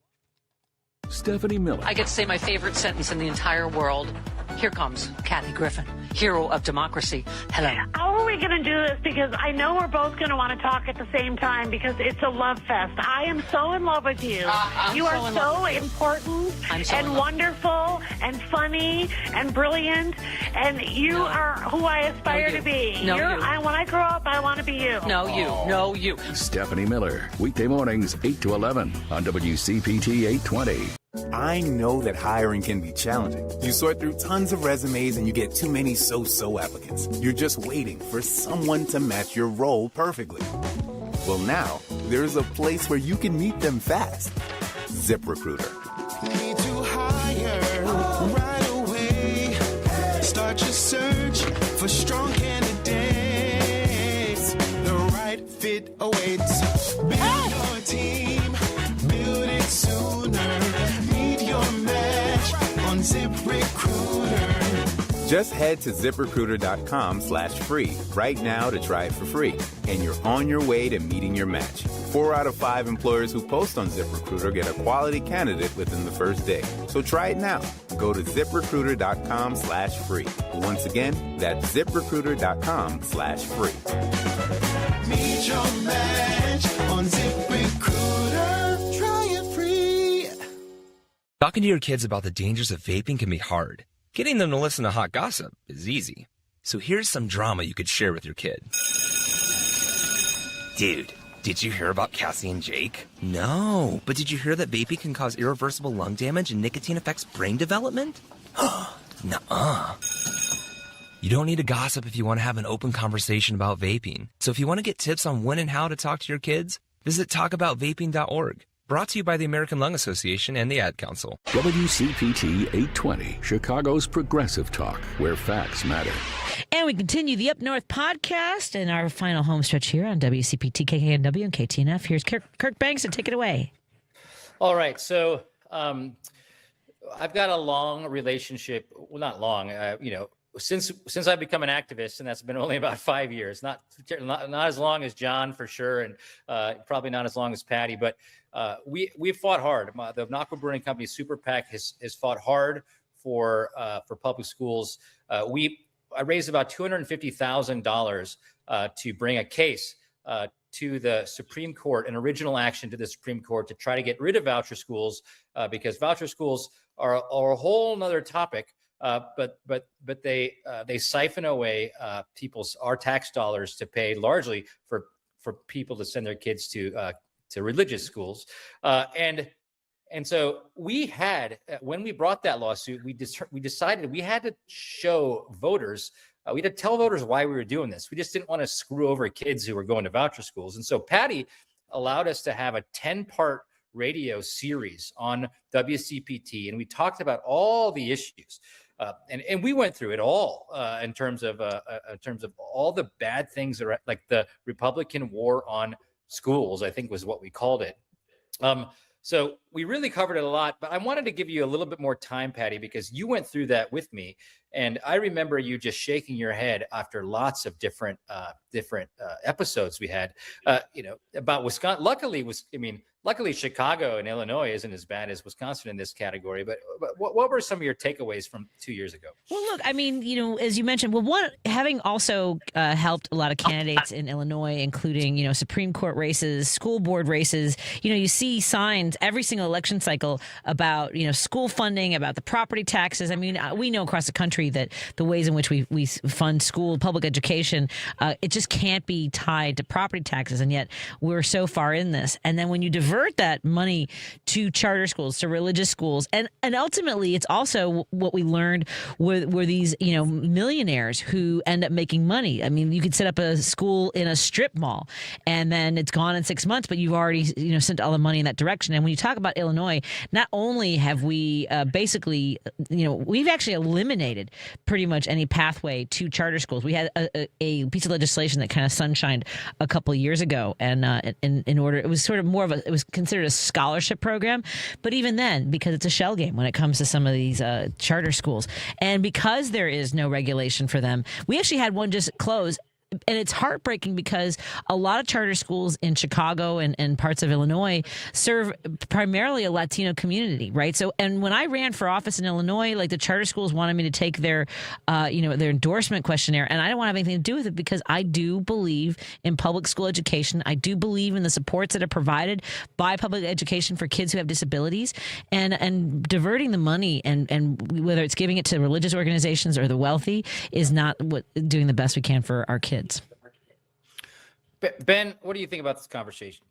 Stephanie Miller. I get to say my favorite sentence in the entire world. Here comes Kathy Griffin, hero of democracy. Hello. How are we going to do this? Because I know we're both going to want to talk at the same time, because it's a love fest. I am so in love with you. You are so important and wonderful and funny and brilliant, and you are who I aspire to be. No, you. When I grow up, I want to be you. No, you. No, you. Stephanie Miller, weekday mornings 8 to 11 on WCPT 820. I know that hiring can be challenging. You sort through tons of resumes and you get too many so-so applicants. You're just waiting for someone to match your role perfectly. Well, now there's a place where you can meet them fast. ZipRecruiter. Need to hire right away. Start your search for strong candidates. The right fit awaits. Build your team. Build it sooner. Meet your match on ZipRecruiter. Just head to ZipRecruiter.com/free right now to try it for free. And you're on your way to meeting your match. 4 out of 5 employers who post on ZipRecruiter get a quality candidate within the first day. So try it now. Go to ZipRecruiter.com/free. Once again, that's ZipRecruiter.com/free. Meet your match on ZipRecruiter. Try it free. Talking to your kids about the dangers of vaping can be hard. Getting them to listen to hot gossip is easy. So here's some drama you could share with your kid. Dude, did you hear about Cassie and Jake? No, but did you hear that vaping can cause irreversible lung damage and nicotine affects brain development? Nuh-uh. You don't need to gossip if you want to have an open conversation about vaping. So if you want to get tips on when and how to talk to your kids, visit talkaboutvaping.org. Brought to you by the American Lung Association and the Ad Council. WCPT 820, Chicago's progressive talk, where facts matter. And we continue the Up North podcast in our final home stretch here on WCPT, KKNW, and KTNF. Here's Kirk Bangstad. Take it away. All right. So I've got a long relationship. Well, not long. since I've become an activist, and that's been only about 5 years, not as long as John for sure, and probably not as long as Patty, but we've fought hard. The Minocqua Brewing Company Super PAC has fought hard for public schools. I raised about $250,000 to bring a case to the Supreme Court, an original action to the Supreme Court to try to get rid of voucher schools, because voucher schools are a whole nother topic. But they siphon away our tax dollars to pay largely for people to send their kids to religious schools, and so we had, when we brought that lawsuit, we decided we had to show voters. We had to tell voters why we were doing this. We just didn't want to screw over kids who were going to voucher schools. And so Patty allowed us to have a 10-part radio series on WCPT, and we talked about all the issues. And we went through it all in terms of all the bad things that are, like the Republican war on schools, I think was what we called it. So we really covered it a lot, but I wanted to give you a little bit more time, Patty, because you went through that with me. And I remember you just shaking your head after lots of different episodes we had, about Wisconsin. Luckily, Chicago and Illinois isn't as bad as Wisconsin in this category. But what were some of your takeaways from 2 years ago? Well, look, as you mentioned, having also helped a lot of candidates in Illinois, including, Supreme Court races, school board races, you see signs every single election cycle about, school funding, about the property taxes. I mean, we know across the country that the ways in which we fund school, public education, it just can't be tied to property taxes. And yet we're so far in this. And then when you divert that money to charter schools, to religious schools, and ultimately it's also what we learned were these, millionaires who end up making money. I mean, you could set up a school in a strip mall and then it's gone in 6 months, but you've already, sent all the money in that direction. And when you talk about Illinois, not only have we basically, we've actually eliminated pretty much any pathway to charter schools. We had a piece of legislation that kind of sunshined a couple of years ago, and in order, it was sort of more of it was considered a scholarship program, but even then, because it's a shell game when it comes to some of these charter schools, and because there is no regulation for them, we actually had one just close. And it's heartbreaking because a lot of charter schools in Chicago and parts of Illinois serve primarily a Latino community, right? So, and when I ran for office in Illinois, like the charter schools wanted me to take their endorsement questionnaire, and I didn't want to have anything to do with it because I do believe in public school education. I do believe in the supports that are provided by public education for kids who have disabilities, and diverting the money and whether it's giving it to religious organizations or the wealthy is not doing the best we can for our kids. Ben, what do you think about this conversation?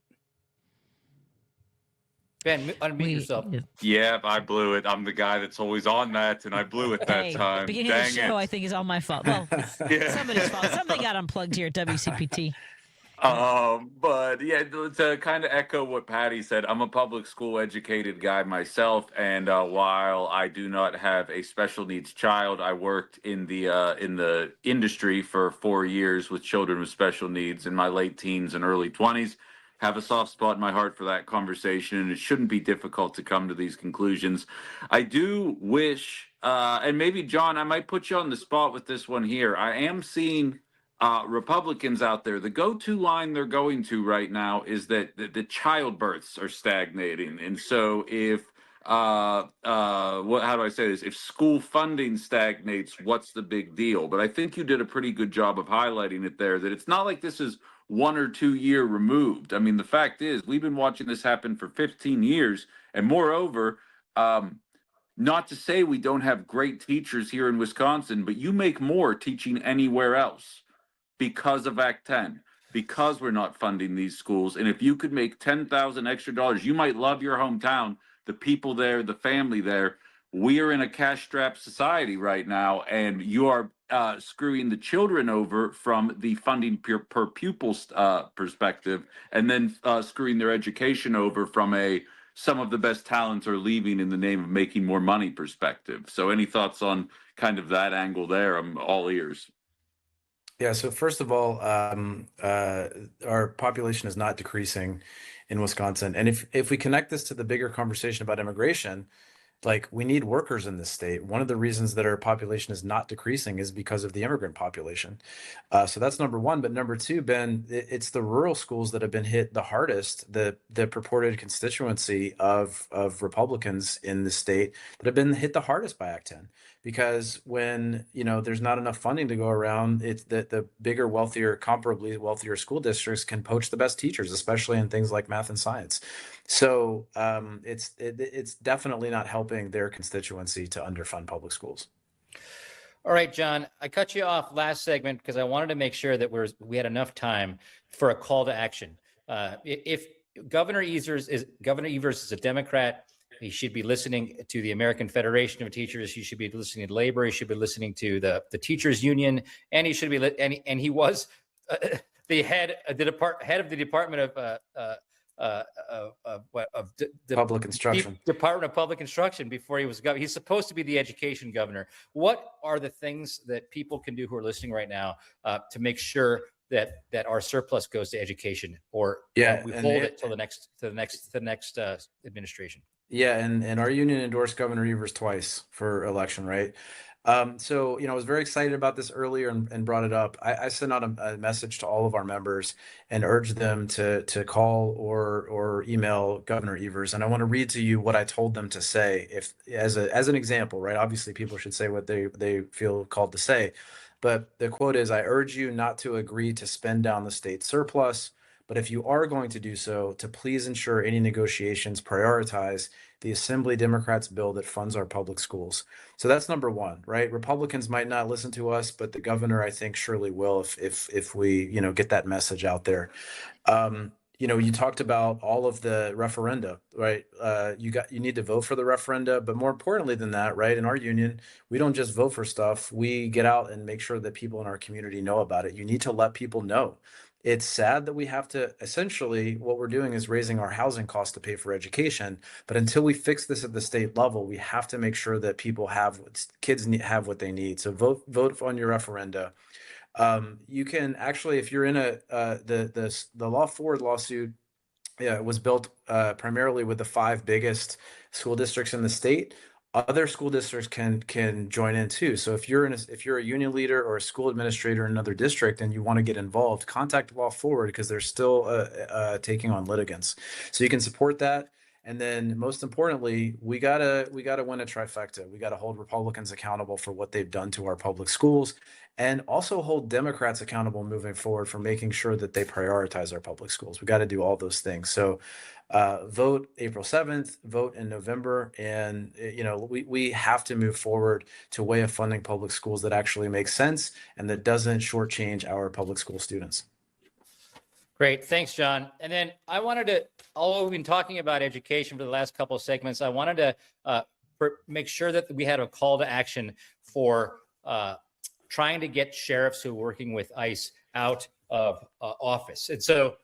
Ben, unmute yourself. Yeah, I blew it. I'm the guy that's always on that, and I blew it that time. Beginning of the show, I think, is all my fault. Well, somebody's fault. Somebody got unplugged here at WCPT. But yeah, to kind of echo what Patty said, I'm a public school educated guy myself, and while I do not have a special needs child, I worked in the industry for 4 years with children with special needs in my late teens and early 20s. Have a soft spot in my heart for that conversation, and it shouldn't be difficult to come to these conclusions. I do wish, and maybe John, I might put you on the spot with this one here. I am seeing Republicans out there, the go-to line they're going to right now is that the childbirths are stagnating. And so if, how do I say this? If school funding stagnates, what's the big deal? But I think you did a pretty good job of highlighting it there, that it's not like this is 1 or 2 year removed. I mean, the fact is we've been watching this happen for 15 years. And moreover, not to say we don't have great teachers here in Wisconsin, but you make more teaching anywhere else. Because of Act 10, because we're not funding these schools. And if you could make $10,000 extra dollars, you might love your hometown, the people there, the family there. We are in a cash-strapped society right now, and you are screwing the children over from the funding per pupil perspective, and then screwing their education over from some of the best talents are leaving in the name of making more money perspective. So any thoughts on kind of that angle there? I'm all ears. Yeah, so first of all, our population is not decreasing in Wisconsin. And if we connect this to the bigger conversation about immigration, Like, we need workers in this state. One of the reasons that our population is not decreasing is because of the immigrant population. So that's number one. But number two, Ben, it's the rural schools that have been hit the hardest, the purported constituency of Republicans in the state that have been hit the hardest by Act 10. Because when, there's not enough funding to go around, it's the bigger, wealthier, comparably wealthier school districts can poach the best teachers, especially in things like math and science. So it's definitely not helping their constituency to underfund public schools. All right, John, I cut you off last segment because I wanted to make sure that we had enough time for a call to action. If Governor Evers is a Democrat, he should be listening to the American Federation of Teachers. He should be listening to labor. He should be listening to the teachers union, and he should be and he was the head of the Department of Public Instruction. Department of Public Instruction before he was governor. He's supposed to be the education governor. What are the things that people can do who are listening right now to make sure that our surplus goes to education, or we hold it till the next administration? Yeah, and our union endorsed Governor Evers twice for election, right? So, I was very excited about this earlier and brought it up. I sent out a message to all of our members and urged them to call or email Governor Evers. And I want to read to you what I told them to say, as an example, right? Obviously, people should say what they feel called to say. But the quote is, "I urge you not to agree to spend down the state surplus. But if you are going to do so, to please ensure any negotiations prioritize the Assembly Democrats bill that funds our public schools." So that's number one, right? Republicans might not listen to us, but the governor, I think, surely will if we, get that message out there. You talked about all of the referenda, right? You need to vote for the referenda, but more importantly than that, right? In our union, we don't just vote for stuff. We get out and make sure that people in our community know about it. You need to let people know. It's sad that we have to, essentially, what we're doing is raising our housing costs to pay for education. But until we fix this at the state level, we have to make sure that kids have what they need. So vote on your referenda. You can actually, if you're in the Law Forward lawsuit, it was built primarily with the 5 biggest school districts in the state. Other school districts can join in too. So if you're a union leader or a school administrator in another district and you want to get involved, contact Law Forward because they're still taking on litigants. So you can support that. And then most importantly, we gotta win a trifecta. We gotta hold Republicans accountable for what they've done to our public schools, and also hold Democrats accountable moving forward for making sure that they prioritize our public schools. We got to do all those things. So vote April 7th, vote in November, and we have to move forward to a way of funding public schools that actually makes sense and that doesn't shortchange our public school students. Great. Thanks, John. And then I wanted to, although we've been talking about education for the last couple of segments, I wanted to make sure that we had a call to action for trying to get sheriffs who are working with ICE out of office. And so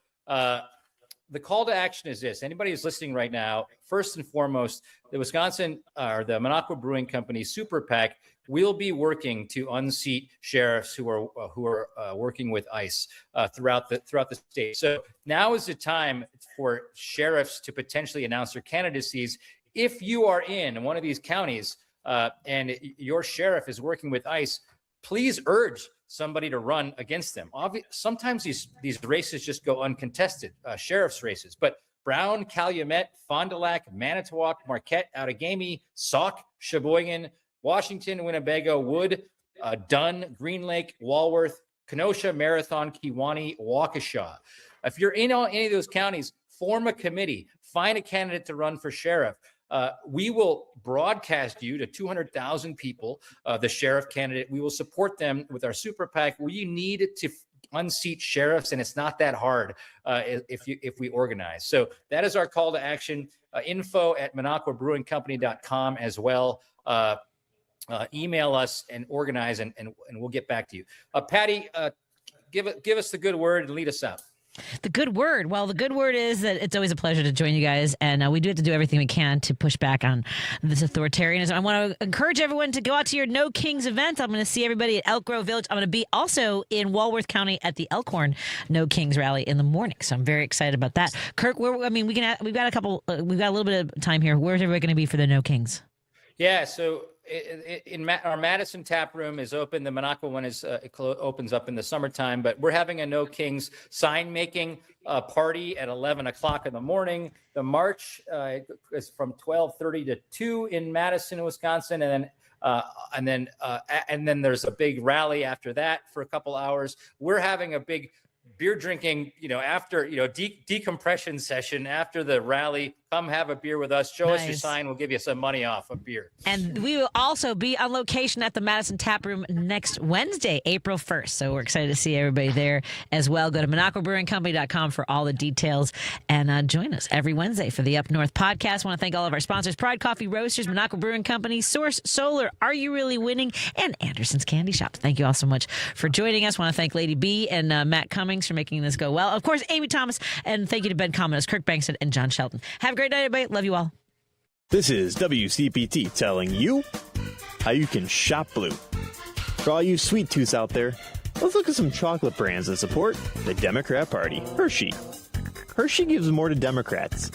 the call to action is this. Anybody who's listening right now, first and foremost, the the Minocqua Brewing Company Super PAC will be working to unseat sheriffs who are working with ICE throughout the state. So now is the time for sheriffs to potentially announce their candidacies. If you are in one of these counties and your sheriff is working with ICE, please urge somebody to run against them. Sometimes these races just go uncontested, sheriff's races. But Brown, Calumet, Fond du Lac, Manitowoc, Marquette, Outagamie, Sauk, Sheboygan, Washington, Winnebago, Wood, Dunn, Green Lake, Walworth, Kenosha, Marathon, Kewanee, Waukesha. If you're in any of those counties, form a committee, find a candidate to run for sheriff. We will broadcast you to 200,000 people, the sheriff candidate. We will support them with our Super PAC. We need to unseat sheriffs, and it's not that hard if we organize. So that is our call to action. info@MinocquaBrewingCompany.com as well. Email us and organize, and we'll get back to you. Patti, give us the good word and lead us out. The good word. Well, the good word is that it's always a pleasure to join you guys. And we do have to do everything we can to push back on this authoritarianism. I want to encourage everyone to go out to your No Kings event. I'm going to see everybody at Elk Grove Village. I'm going to be also in Walworth County at the Elkhorn No Kings rally in the morning. So I'm very excited about that. Kirk, we've got a little bit of time here. Where's everybody going to be for the No Kings? Yeah, so our Madison tap room is open. The Minocqua one opens up in the summertime, but we're having a No Kings sign making party at 11 o'clock in the morning. The march is from 12:30 to 2 in Madison, Wisconsin, and then there's a big rally after that for a couple hours. We're having a big beer drinking, after, decompression session after the rally. Come have a beer with us. Show us your sign. We'll give you some money off a beer. And we will also be on location at the Madison Tap Room next Wednesday, April 1st. So we're excited to see everybody there as well. Go to MinocquaBrewingCompany.com for all the details and join us every Wednesday for the Up North podcast. I want to thank all of our sponsors, Pride Coffee Roasters, Minocqua Brewing Company, Source Solar, Are You Really Winning, and Anderson's Candy Shop. Thank you all so much for joining us. I want to thank Lady B and Matt Cummings for making this go well. Of course, Amy Thomas, and thank you to Ben Cominos, Kirk Bangstad, and John Shelton. Have a great night, everybody. Love you all. This is WCPT telling you how you can shop blue. For all you sweet tooths out there, let's look at some chocolate brands that support the Democrat Party. Hershey. Hershey gives more to Democrats